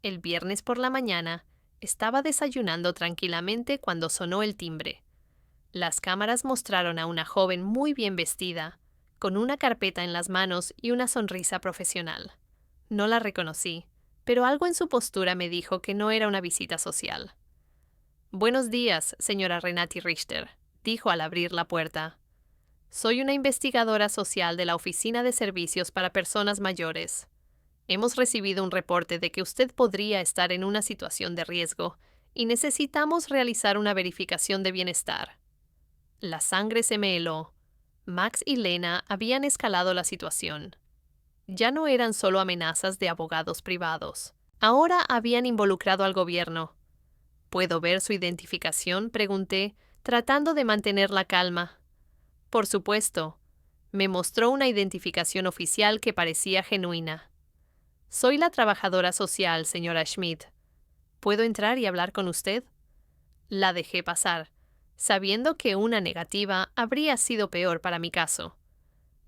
El viernes por la mañana, estaba desayunando tranquilamente cuando sonó el timbre. Las cámaras mostraron a una joven muy bien vestida, con una carpeta en las manos y una sonrisa profesional. No la reconocí, pero algo en su postura me dijo que no era una visita social. «Buenos días, señora Renati Richter», dijo al abrir la puerta. «Soy una investigadora social de la Oficina de Servicios para Personas Mayores. Hemos recibido un reporte de que usted podría estar en una situación de riesgo y necesitamos realizar una verificación de bienestar». La sangre se me heló. Max y Lena habían escalado la situación. Ya no eran solo amenazas de abogados privados. Ahora habían involucrado al gobierno. «¿Puedo ver su identificación?», pregunté, tratando de mantener la calma. «Por supuesto». Me mostró una identificación oficial que parecía genuina. «Soy la trabajadora social, señora Schmidt. ¿Puedo entrar y hablar con usted?». La dejé pasar, sabiendo que una negativa habría sido peor para mi caso.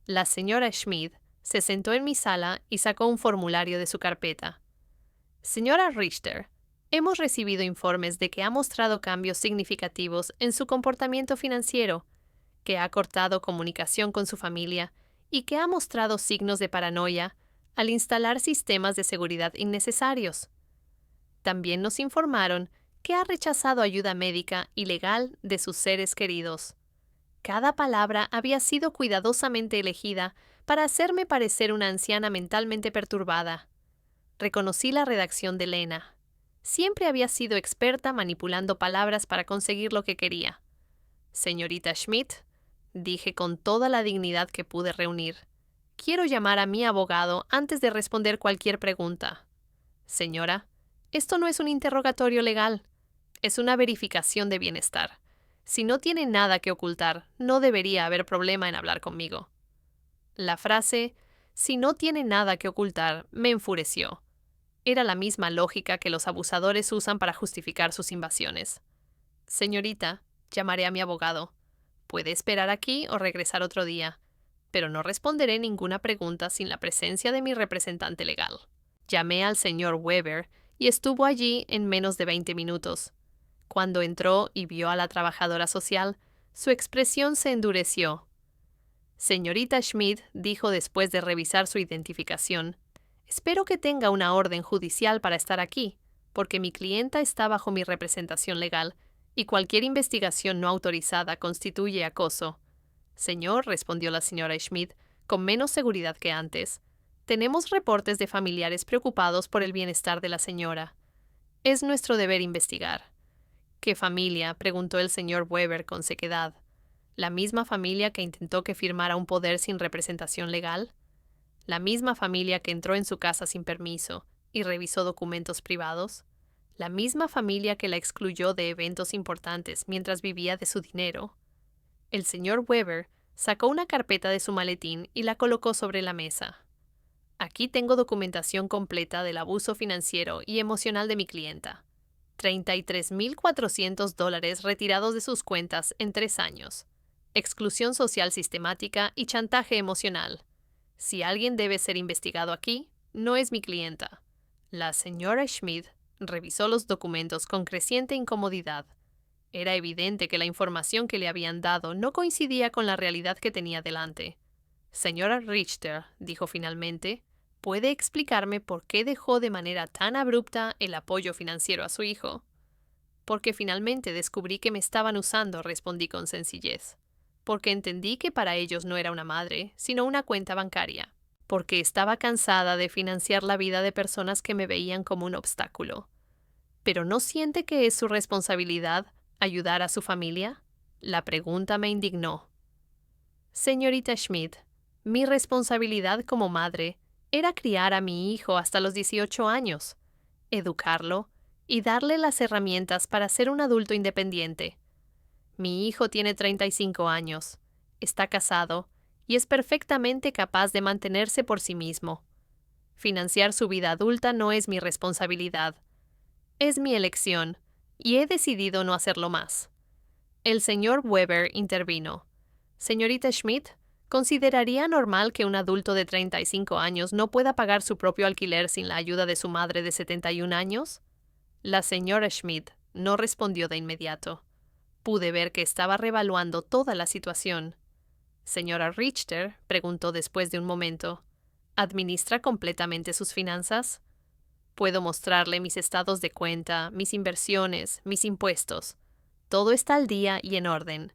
La señora Schmidt se sentó en mi sala y sacó un formulario de su carpeta. «Señora Richter, hemos recibido informes de que ha mostrado cambios significativos en su comportamiento financiero, que ha cortado comunicación con su familia y que ha mostrado signos de paranoia al instalar sistemas de seguridad innecesarios. También nos informaron que ha rechazado ayuda médica y legal de sus seres queridos. Cada palabra había sido cuidadosamente elegida para hacerme parecer una anciana mentalmente perturbada. Reconocí la redacción de Lena. Siempre había sido experta manipulando palabras para conseguir lo que quería. «Señorita Schmidt», dije con toda la dignidad que pude reunir, «quiero llamar a mi abogado antes de responder cualquier pregunta». «Señora, esto no es un interrogatorio legal. Es una verificación de bienestar. Si no tiene nada que ocultar, no debería haber problema en hablar conmigo». La frase «si no tiene nada que ocultar» me enfureció. Era la misma lógica que los abusadores usan para justificar sus invasiones. «Señorita», llamaré a mi abogado. «Puede esperar aquí o regresar otro día, pero no responderé ninguna pregunta sin la presencia de mi representante legal». Llamé al señor Weber y estuvo allí en menos de 20 minutos. Cuando entró y vio a la trabajadora social, su expresión se endureció. «Señorita Schmidt», dijo después de revisar su identificación, «espero que tenga una orden judicial para estar aquí, porque mi clienta está bajo mi representación legal y cualquier investigación no autorizada constituye acoso». «Señor», respondió la señora Schmidt, con menos seguridad que antes, «tenemos reportes de familiares preocupados por el bienestar de la señora. Es nuestro deber investigar». «¿Qué familia?», preguntó el señor Weber con sequedad. ¿La misma familia que intentó que firmara un poder sin representación legal? ¿La misma familia que entró en su casa sin permiso y revisó documentos privados? ¿La misma familia que la excluyó de eventos importantes mientras vivía de su dinero? El señor Weber sacó una carpeta de su maletín y la colocó sobre la mesa. Aquí tengo documentación completa del abuso financiero y emocional de mi clienta. $33,400 retirados de sus cuentas en 3 años. Exclusión social sistemática y chantaje emocional. Si alguien debe ser investigado aquí, no es mi clienta. La señora Schmidt revisó los documentos con creciente incomodidad. Era evidente que la información que le habían dado no coincidía con la realidad que tenía delante. Señora Richter, dijo finalmente, ¿puede explicarme por qué dejó de manera tan abrupta el apoyo financiero a su hijo? Porque finalmente descubrí que me estaban usando, respondí con sencillez. Porque entendí que para ellos no era una madre, sino una cuenta bancaria. Porque estaba cansada de financiar la vida de personas que me veían como un obstáculo. ¿Pero no siente que es su responsabilidad ayudar a su familia? La pregunta me indignó. Señorita Schmidt, mi responsabilidad como madre era criar a mi hijo hasta los 18 años, educarlo y darle las herramientas para ser un adulto independiente. Mi hijo tiene 35 años, está casado y es perfectamente capaz de mantenerse por sí mismo. Financiar su vida adulta no es mi responsabilidad. Es mi elección, y he decidido no hacerlo más. El señor Weber intervino. Señorita Schmidt, ¿consideraría normal que un adulto de 35 años no pueda pagar su propio alquiler sin la ayuda de su madre de 71 años? La señora Schmidt no respondió de inmediato. Pude ver que estaba revaluando toda la situación. Señora Richter preguntó después de un momento, ¿administra completamente sus finanzas? Puedo mostrarle mis estados de cuenta, mis inversiones, mis impuestos. Todo está al día y en orden.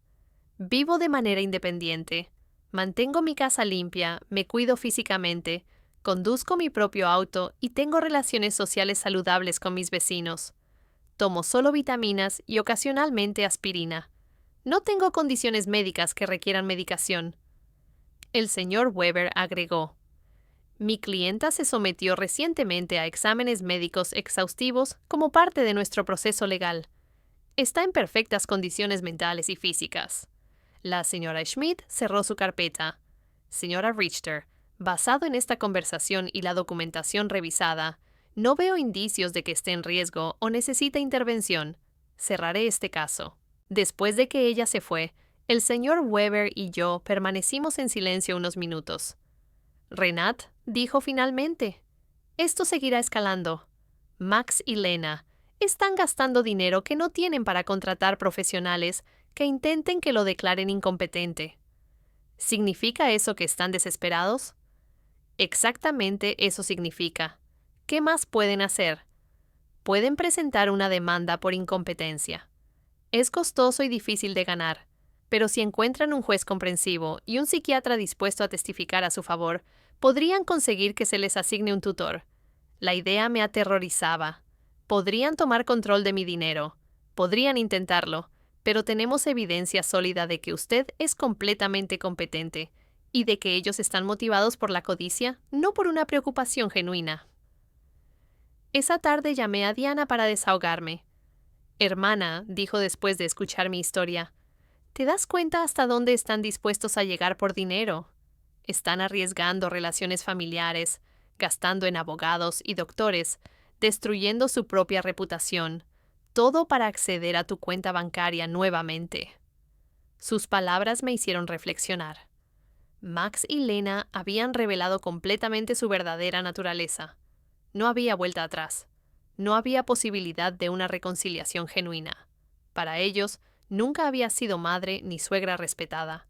Vivo de manera independiente. Mantengo mi casa limpia, me cuido físicamente, conduzco mi propio auto y tengo relaciones sociales saludables con mis vecinos. Tomo solo vitaminas y ocasionalmente aspirina. No tengo condiciones médicas que requieran medicación. El señor Weber agregó: Mi clienta se sometió recientemente a exámenes médicos exhaustivos como parte de nuestro proceso legal. Está en perfectas condiciones mentales y físicas. La señora Schmidt cerró su carpeta. Señora Richter, basado en esta conversación y la documentación revisada, no veo indicios de que esté en riesgo o necesite intervención. Cerraré este caso. Después de que ella se fue, el señor Weber y yo permanecimos en silencio unos minutos. Renat dijo finalmente: Esto seguirá escalando. Max y Lena están gastando dinero que no tienen para contratar profesionales que intenten que lo declaren incompetente. ¿Significa eso que están desesperados? Exactamente eso significa. ¿Qué más pueden hacer? Pueden presentar una demanda por incompetencia. Es costoso y difícil de ganar, pero si encuentran un juez comprensivo y un psiquiatra dispuesto a testificar a su favor, podrían conseguir que se les asigne un tutor. La idea me aterrorizaba. Podrían tomar control de mi dinero. Podrían intentarlo, pero tenemos evidencia sólida de que usted es completamente competente y de que ellos están motivados por la codicia, no por una preocupación genuina. Esa tarde llamé a Diana para desahogarme. Hermana, dijo después de escuchar mi historia, ¿te das cuenta hasta dónde están dispuestos a llegar por dinero? Están arriesgando relaciones familiares, gastando en abogados y doctores, destruyendo su propia reputación, todo para acceder a tu cuenta bancaria nuevamente. Sus palabras me hicieron reflexionar. Max y Lena habían revelado completamente su verdadera naturaleza. No había vuelta atrás. No había posibilidad de una reconciliación genuina. Para ellos, nunca había sido madre ni suegra respetada.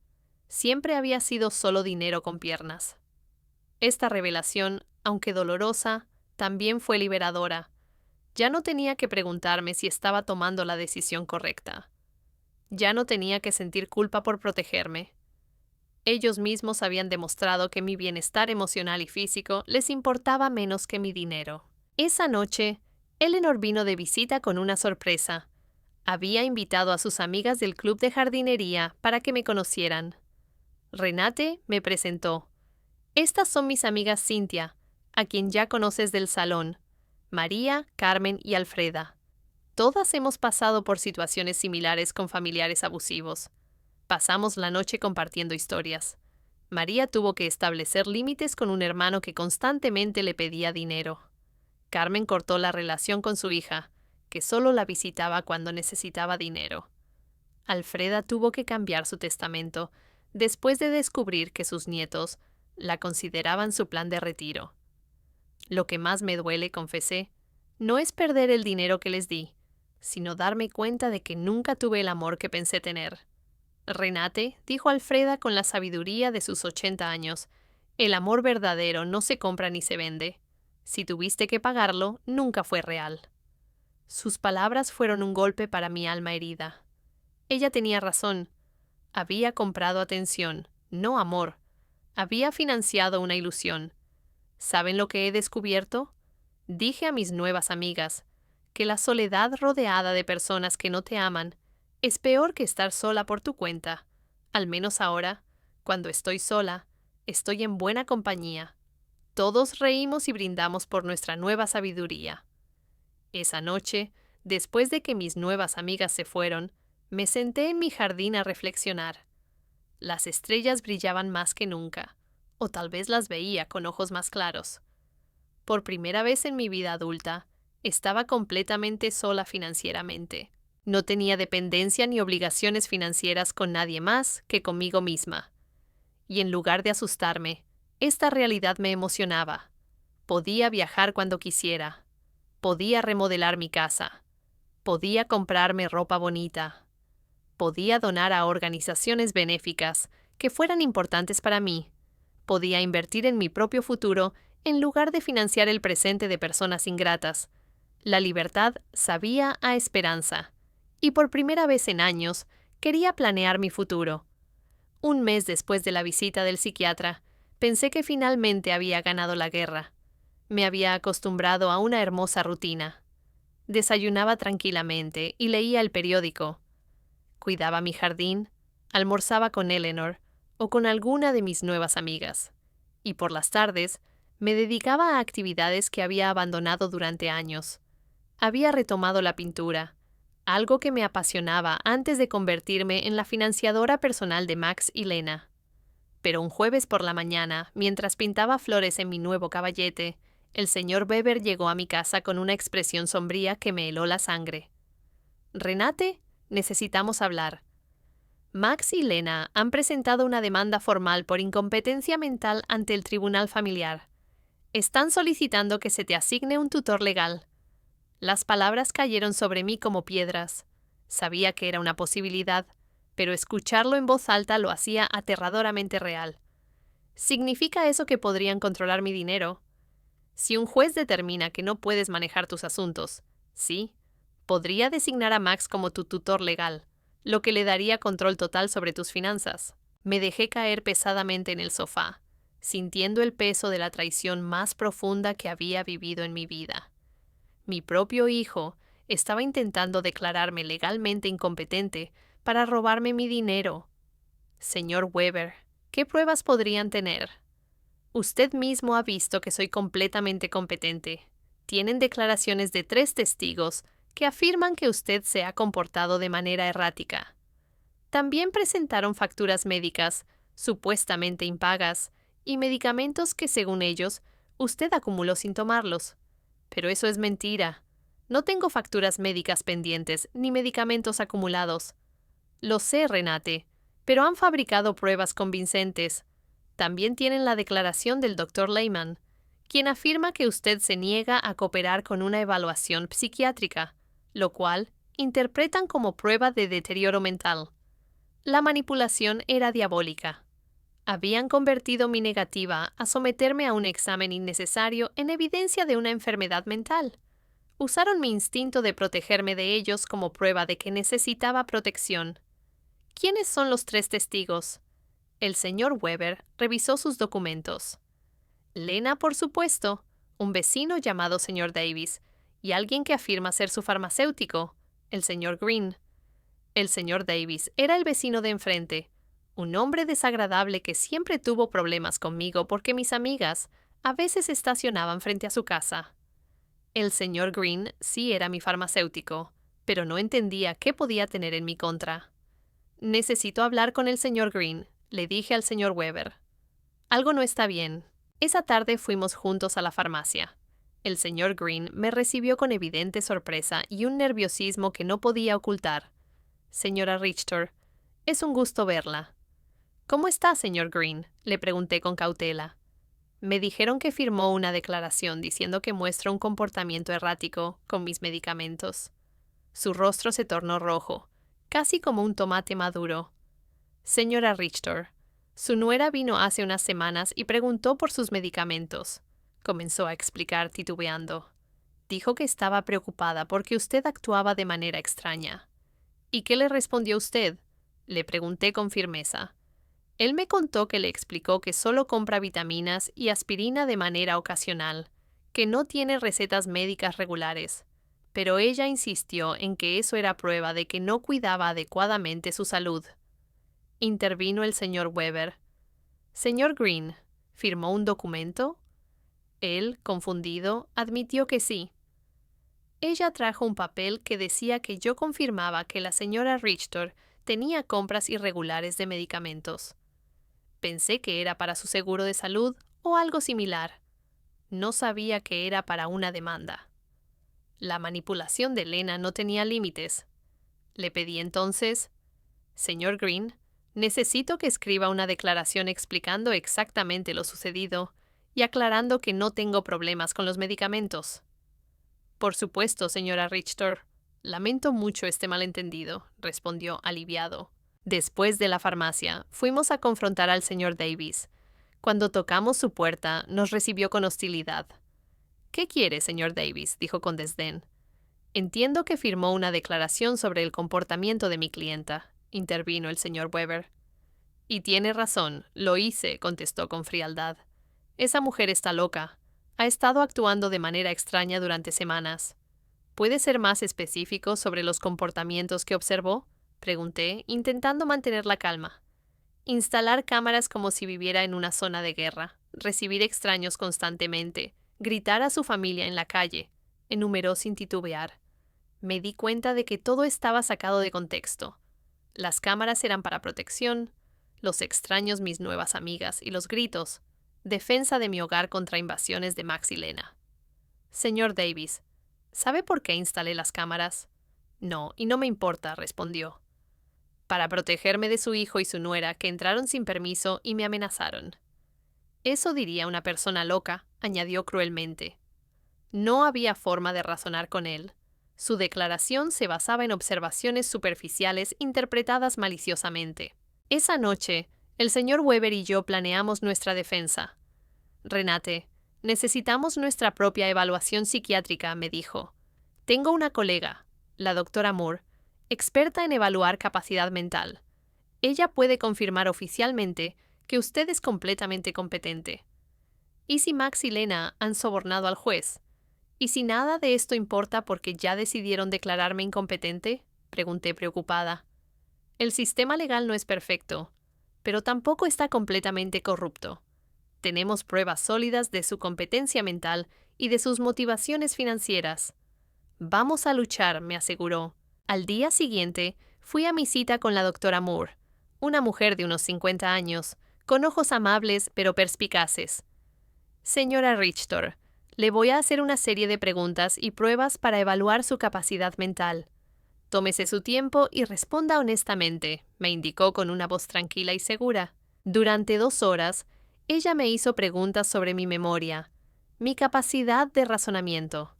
Siempre había sido solo dinero con piernas. Esta revelación, aunque dolorosa, también fue liberadora. Ya no tenía que preguntarme si estaba tomando la decisión correcta. Ya no tenía que sentir culpa por protegerme. Ellos mismos habían demostrado que mi bienestar emocional y físico les importaba menos que mi dinero. Esa noche, Eleanor vino de visita con una sorpresa. Había invitado a sus amigas del club de jardinería para que me conocieran. Renate me presentó. Estas son mis amigas Cynthia, a quien ya conoces del salón, María, Carmen y Alfreda. Todas hemos pasado por situaciones similares con familiares abusivos. Pasamos la noche compartiendo historias. María tuvo que establecer límites con un hermano que constantemente le pedía dinero. Carmen cortó la relación con su hija, que solo la visitaba cuando necesitaba dinero. Alfreda tuvo que cambiar su testamento después de descubrir que sus nietos la consideraban su plan de retiro. Lo que más me duele, confesé, no es perder el dinero que les di, sino darme cuenta de que nunca tuve el amor que pensé tener. Renate, dijo Alfreda con la sabiduría de sus 80 años, el amor verdadero no se compra ni se vende. Si tuviste que pagarlo, nunca fue real. Sus palabras fueron un golpe para mi alma herida. Ella tenía razón. Había comprado atención, no amor. Había financiado una ilusión. ¿Saben lo que he descubierto? Dije a mis nuevas amigas que la soledad rodeada de personas que no te aman es peor que estar sola por tu cuenta. Al menos ahora, cuando estoy sola, estoy en buena compañía. Todos reímos y brindamos por nuestra nueva sabiduría. Esa noche, después de que mis nuevas amigas se fueron, me senté en mi jardín a reflexionar. Las estrellas brillaban más que nunca, o tal vez las veía con ojos más claros. Por primera vez en mi vida adulta, estaba completamente sola financieramente. No tenía dependencia ni obligaciones financieras con nadie más que conmigo misma. Y en lugar de asustarme, esta realidad me emocionaba. Podía viajar cuando quisiera. Podía remodelar mi casa. Podía comprarme ropa bonita. Podía donar a organizaciones benéficas que fueran importantes para mí. Podía invertir en mi propio futuro en lugar de financiar el presente de personas ingratas. La libertad sabía a esperanza. Y por primera vez en años, quería planear mi futuro. Un mes después de la visita del psiquiatra, pensé que finalmente había ganado la guerra. Me había acostumbrado a una hermosa rutina. Desayunaba tranquilamente y leía el periódico. Cuidaba mi jardín, almorzaba con Eleanor o con alguna de mis nuevas amigas. Y por las tardes, me dedicaba a actividades que había abandonado durante años. Había retomado la pintura, algo que me apasionaba antes de convertirme en la financiadora personal de Max y Lena. Pero un jueves por la mañana, mientras pintaba flores en mi nuevo caballete, el señor Weber llegó a mi casa con una expresión sombría que me heló la sangre. «Renate, necesitamos hablar. Max y Lena han presentado una demanda formal por incompetencia mental ante el tribunal familiar. Están solicitando que se te asigne un tutor legal». Las palabras cayeron sobre mí como piedras. Sabía que era una posibilidad, pero escucharlo en voz alta lo hacía aterradoramente real. ¿Significa eso que podrían controlar mi dinero? Si un juez determina que no puedes manejar tus asuntos, sí, podría designar a Max como tu tutor legal, lo que le daría control total sobre tus finanzas. Me dejé caer pesadamente en el sofá, sintiendo el peso de la traición más profunda que había vivido en mi vida. Mi propio hijo estaba intentando declararme legalmente incompetente para robarme mi dinero. Señor Weber, ¿qué pruebas podrían tener? Usted mismo ha visto que soy completamente competente. Tienen declaraciones de 3 testigos que afirman que usted se ha comportado de manera errática. También presentaron facturas médicas, supuestamente impagas, y medicamentos que, según ellos, usted acumuló sin tomarlos. Pero eso es mentira. No tengo facturas médicas pendientes ni medicamentos acumulados. Lo sé, Renate, pero han fabricado pruebas convincentes. También tienen la declaración del Dr. Lehman, quien afirma que usted se niega a cooperar con una evaluación psiquiátrica, lo cual interpretan como prueba de deterioro mental. La manipulación era diabólica. Habían convertido mi negativa a someterme a un examen innecesario en evidencia de una enfermedad mental. Usaron mi instinto de protegerme de ellos como prueba de que necesitaba protección. ¿Quiénes son los 3 testigos? El señor Weber revisó sus documentos. Lena, por supuesto, un vecino llamado señor Davis, y alguien que afirma ser su farmacéutico, El señor Green. El señor Davis era el vecino de enfrente, un hombre desagradable que siempre tuvo problemas conmigo porque mis amigas a veces estacionaban frente a su casa. El señor Green sí era mi farmacéutico, pero no entendía qué podía tener en mi contra. Necesito hablar con el señor Green, le dije al señor Weber. Algo no está bien. Esa tarde fuimos juntos a la farmacia. El señor Green me recibió con evidente sorpresa y un nerviosismo que no podía ocultar. Señora Richter, es un gusto verla. ¿Cómo está, señor Green?, le pregunté con cautela. Me dijeron que firmó una declaración diciendo que muestra un comportamiento errático con mis medicamentos. Su rostro se tornó rojo, casi como un tomate maduro. Señora Richter, su nuera vino hace unas semanas y preguntó por sus medicamentos. Comenzó a explicar titubeando. Dijo que estaba preocupada porque usted actuaba de manera extraña. ¿Y qué le respondió usted?, le pregunté con firmeza. Él me contó que le explicó que solo compra vitaminas y aspirina de manera ocasional, que no tiene recetas médicas regulares, pero ella insistió en que eso era prueba de que no cuidaba adecuadamente su salud. Intervino el señor Weber. Señor Green, ¿firmó un documento? Él, confundido, admitió que sí. Ella trajo un papel que decía que yo confirmaba que la señora Richter tenía compras irregulares de medicamentos. Pensé que era para su seguro de salud o algo similar. No sabía que era para una demanda. La manipulación de Lena no tenía límites. Le pedí entonces, señor Green, necesito que escriba una declaración explicando exactamente lo sucedido y aclarando que no tengo problemas con los medicamentos. Por supuesto, señora Richter. Lamento mucho este malentendido, respondió aliviado. Después de la farmacia, fuimos a confrontar al señor Davis. Cuando tocamos su puerta, nos recibió con hostilidad. ¿Qué quiere, señor Davis?, dijo con desdén. Entiendo que firmó una declaración sobre el comportamiento de mi clienta, intervino el señor Weber. Y tiene razón, lo hice, contestó con frialdad. Esa mujer está loca. Ha estado actuando de manera extraña durante semanas. ¿Puede ser más específico sobre los comportamientos que observó?, pregunté, intentando mantener la calma. Instalar cámaras como si viviera en una zona de guerra, recibir extraños constantemente, gritar a su familia en la calle, enumeró sin titubear. Me di cuenta de que todo estaba sacado de contexto. Las cámaras eran para protección, los extraños mis nuevas amigas y los gritos, defensa de mi hogar contra invasiones de Max y Lena. Señor Davis, ¿sabe por qué instalé las cámaras? No, y no me importa, respondió. Para protegerme de su hijo y su nuera, que entraron sin permiso y me amenazaron. Eso diría una persona loca, añadió cruelmente. No había forma de razonar con él. Su declaración se basaba en observaciones superficiales interpretadas maliciosamente. Esa noche, el señor Weber y yo planeamos nuestra defensa. Renate, necesitamos nuestra propia evaluación psiquiátrica, me dijo. Tengo una colega, la doctora Moore, experta en evaluar capacidad mental. Ella puede confirmar oficialmente que usted es completamente competente. ¿Y si Max y Lena han sobornado al juez? ¿Y si nada de esto importa porque ya decidieron declararme incompetente?, pregunté preocupada. El sistema legal no es perfecto, pero tampoco está completamente corrupto. Tenemos pruebas sólidas de su competencia mental y de sus motivaciones financieras. Vamos a luchar, me aseguró. Al día siguiente, fui a mi cita con la doctora Moore, una mujer de unos 50 años, con ojos amables pero perspicaces. Señora Richter, le voy a hacer una serie de preguntas y pruebas para evaluar su capacidad mental. Tómese su tiempo y responda honestamente, me indicó con una voz tranquila y segura. Durante 2 horas, ella me hizo preguntas sobre mi memoria, mi capacidad de razonamiento,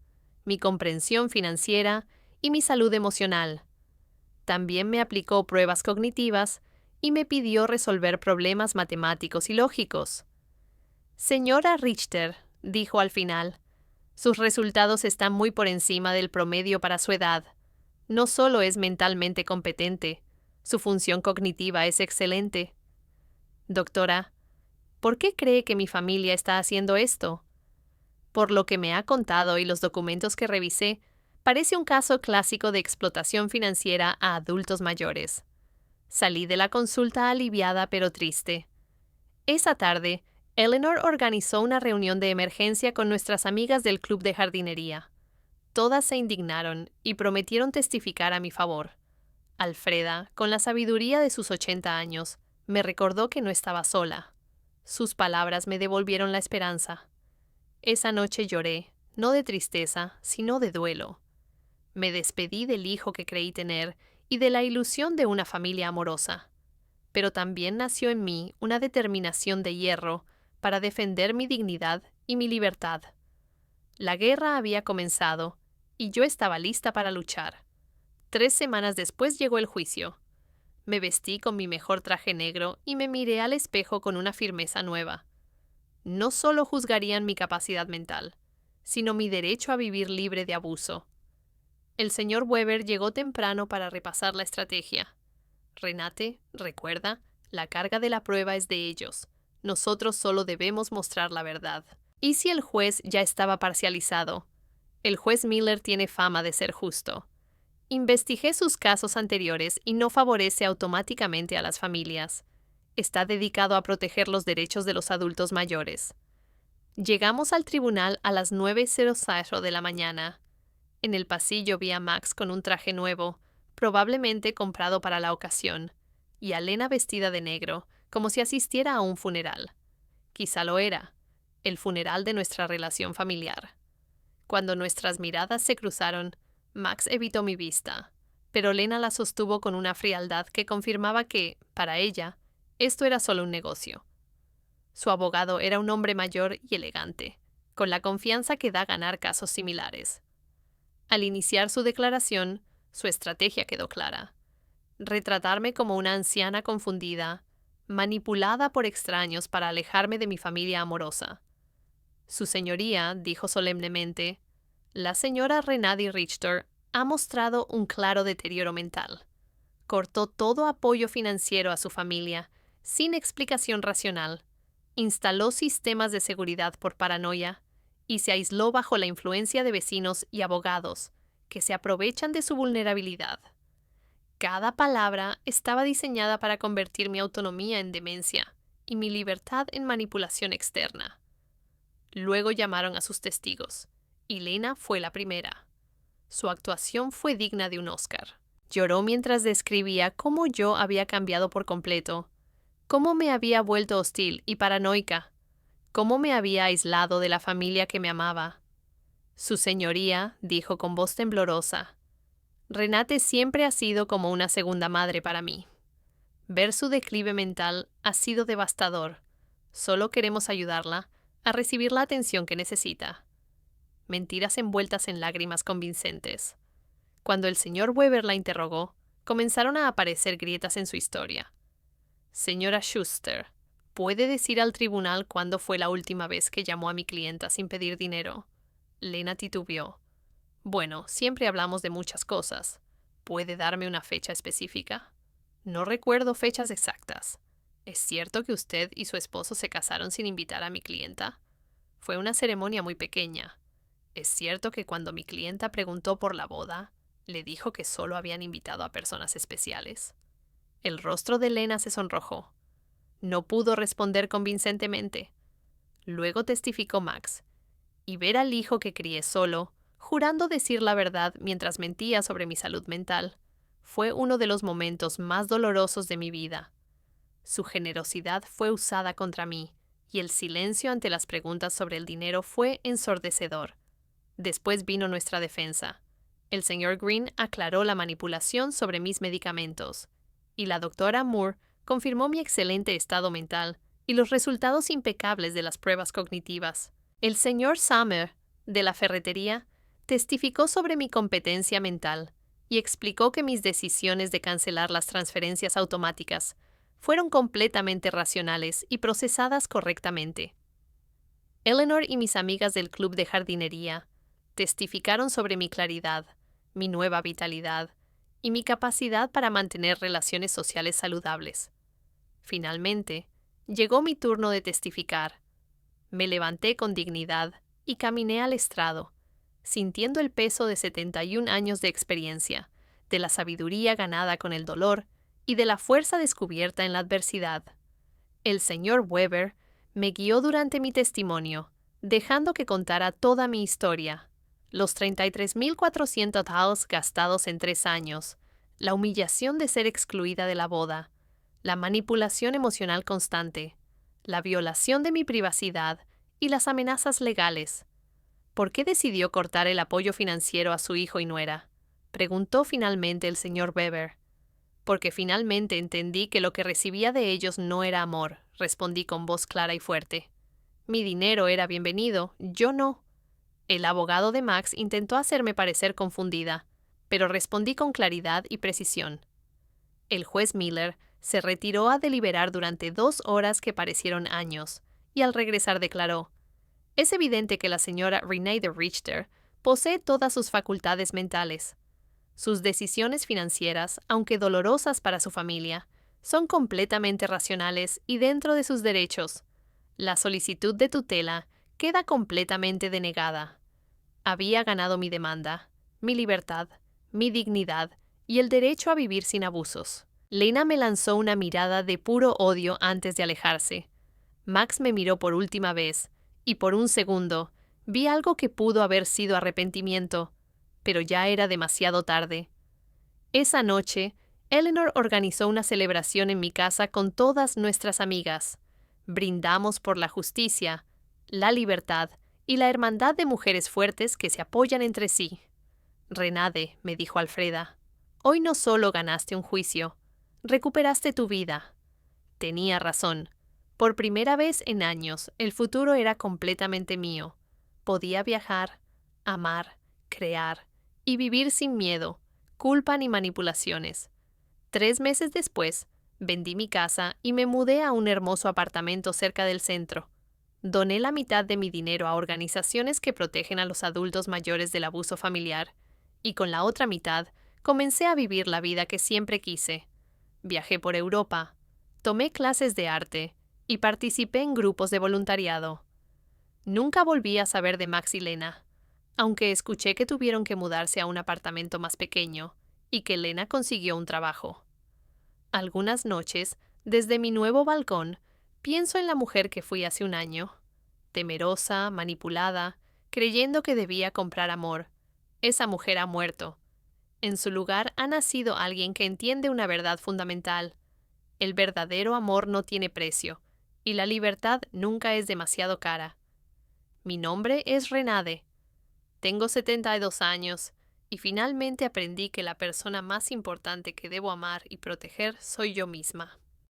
mi comprensión financiera y mi salud emocional. También me aplicó pruebas cognitivas y me pidió resolver problemas matemáticos y lógicos. Señora Richter, dijo al final, sus resultados están muy por encima del promedio para su edad. No solo es mentalmente competente, su función cognitiva es excelente. Doctora, ¿por qué cree que mi familia está haciendo esto? Por lo que me ha contado y los documentos que revisé, Parece un caso clásico de explotación financiera a adultos mayores. Salí de la consulta aliviada pero triste. Esa tarde, Eleanor organizó una reunión de emergencia con nuestras amigas del club de jardinería. Todas se indignaron y prometieron testificar a mi favor. Alfreda, con la sabiduría de sus 80 años, me recordó que no estaba sola. Sus palabras me devolvieron la esperanza. Esa noche lloré, no de tristeza, sino de duelo. Me despedí del hijo que creí tener y de la ilusión de una familia amorosa. Pero también nació en mí una determinación de hierro para defender mi dignidad y mi libertad. La guerra había comenzado y yo estaba lista para luchar. 3 semanas después llegó el juicio. Me vestí con mi mejor traje negro y me miré al espejo con una firmeza nueva. No solo juzgarían mi capacidad mental, sino mi derecho a vivir libre de abuso. El señor Weber llegó temprano para repasar la estrategia. Renate, recuerda, la carga de la prueba es de ellos. Nosotros solo debemos mostrar la verdad. ¿Y si el juez ya estaba parcializado? El juez Miller tiene fama de ser justo. Investigué sus casos anteriores y no favorece automáticamente a las familias. Está dedicado a proteger los derechos de los adultos mayores. Llegamos al tribunal a las 9:00 de la mañana. En el pasillo vi a Max con un traje nuevo, probablemente comprado para la ocasión, y a Lena vestida de negro, como si asistiera a un funeral. Quizá lo era, el funeral de nuestra relación familiar. Cuando nuestras miradas se cruzaron, Max evitó mi vista, pero Lena la sostuvo con una frialdad que confirmaba que, para ella, esto era solo un negocio. Su abogado era un hombre mayor y elegante, con la confianza que da ganar casos similares. Al iniciar su declaración, su estrategia quedó clara. Retratarme como una anciana confundida, manipulada por extraños para alejarme de mi familia amorosa. Su señoría, dijo solemnemente, la señora Renate Richter ha mostrado un claro deterioro mental. Cortó todo apoyo financiero a su familia, sin explicación racional. Instaló sistemas de seguridad por paranoia y se aisló bajo la influencia de vecinos y abogados que se aprovechan de su vulnerabilidad. Cada palabra estaba diseñada para convertir mi autonomía en demencia y mi libertad en manipulación externa. Luego llamaron a sus testigos, y Lena fue la primera. Su actuación fue digna de un Oscar. Lloró mientras describía cómo yo había cambiado por completo, cómo me había vuelto hostil y paranoica, cómo me había aislado de la familia que me amaba. Su señoría dijo con voz temblorosa, Renate siempre ha sido como una segunda madre para mí. Ver su declive mental ha sido devastador. Solo queremos ayudarla a recibir la atención que necesita. Mentiras envueltas en lágrimas convincentes. Cuando el señor Weber la interrogó, comenzaron a aparecer grietas en su historia. Señora Schuster, ¿puede decir al tribunal cuándo fue la última vez que llamó a mi clienta sin pedir dinero? Lena titubeó. Bueno, siempre hablamos de muchas cosas. ¿Puede darme una fecha específica? No recuerdo fechas exactas. ¿Es cierto que usted y su esposo se casaron sin invitar a mi clienta? Fue una ceremonia muy pequeña. ¿Es cierto que cuando mi clienta preguntó por la boda, le dijo que solo habían invitado a personas especiales? El rostro de Lena se sonrojó. No pudo responder convincentemente. Luego testificó Max, y ver al hijo que crié solo, jurando decir la verdad mientras mentía sobre mi salud mental, fue uno de los momentos más dolorosos de mi vida. Su generosidad fue usada contra mí, y el silencio ante las preguntas sobre el dinero fue ensordecedor. Después vino nuestra defensa. El señor Green aclaró la manipulación sobre mis medicamentos, y la doctora Moore confirmó mi excelente estado mental y los resultados impecables de las pruebas cognitivas. El señor Summer, de la ferretería, testificó sobre mi competencia mental y explicó que mis decisiones de cancelar las transferencias automáticas fueron completamente racionales y procesadas correctamente. Eleanor y mis amigas del club de jardinería testificaron sobre mi claridad, mi nueva vitalidad y mi capacidad para mantener relaciones sociales saludables. Finalmente, llegó mi turno de testificar. Me levanté con dignidad y caminé al estrado. sintiendo el peso de 71 años de experiencia, de la sabiduría ganada con el dolor y de la fuerza descubierta en la adversidad. El señor Weber me guió durante mi testimonio, dejando que contara toda mi historia. Los 33.400 $, gastados en 3 años, la humillación de ser excluida de la boda, la manipulación emocional constante, la violación de mi privacidad y las amenazas legales. ¿Por qué decidió cortar el apoyo financiero a su hijo y nuera?, preguntó finalmente el señor Weber. Porque finalmente entendí que lo que recibía de ellos no era amor, respondí con voz clara y fuerte. Mi dinero era bienvenido, yo no. El abogado de Max intentó hacerme parecer confundida, pero respondí con claridad y precisión. El juez Miller se retiró a deliberar durante 2 horas que parecieron años, y al regresar declaró: «Es evidente que la señora Renee de Richter posee todas sus facultades mentales. Sus decisiones financieras, aunque dolorosas para su familia, son completamente racionales y dentro de sus derechos. La solicitud de tutela queda completamente denegada. Había ganado mi demanda, mi libertad, mi dignidad y el derecho a vivir sin abusos». Lena me lanzó una mirada de puro odio antes de alejarse. Max me miró por última vez, y por un segundo vi algo que pudo haber sido arrepentimiento, pero ya era demasiado tarde. Esa noche, Eleanor organizó una celebración en mi casa con todas nuestras amigas. Brindamos por la justicia, la libertad y la hermandad de mujeres fuertes que se apoyan entre sí. «Renade», me dijo Alfreda, «hoy no solo ganaste un juicio, recuperaste tu vida». Tenía razón. Por primera vez en años, el futuro era completamente mío. Podía viajar, amar, crear y vivir sin miedo, culpa ni manipulaciones. 3 meses después, vendí mi casa y me mudé a un hermoso apartamento cerca del centro. Doné la mitad de mi dinero a organizaciones que protegen a los adultos mayores del abuso familiar, y con la otra mitad comencé a vivir la vida que siempre quise. Viajé por Europa, tomé clases de arte y participé en grupos de voluntariado. Nunca volví a saber de Max y Lena, aunque escuché que tuvieron que mudarse a un apartamento más pequeño y que Lena consiguió un trabajo. Algunas noches, desde mi nuevo balcón, pienso en la mujer que fui hace un año. Temerosa, manipulada, creyendo que debía comprar amor. Esa mujer ha muerto. En su lugar ha nacido alguien que entiende una verdad fundamental. El verdadero amor no tiene precio, y la libertad nunca es demasiado cara. Mi nombre es Renade. Tengo 72 años, y finalmente aprendí que la persona más importante que debo amar y proteger soy yo misma.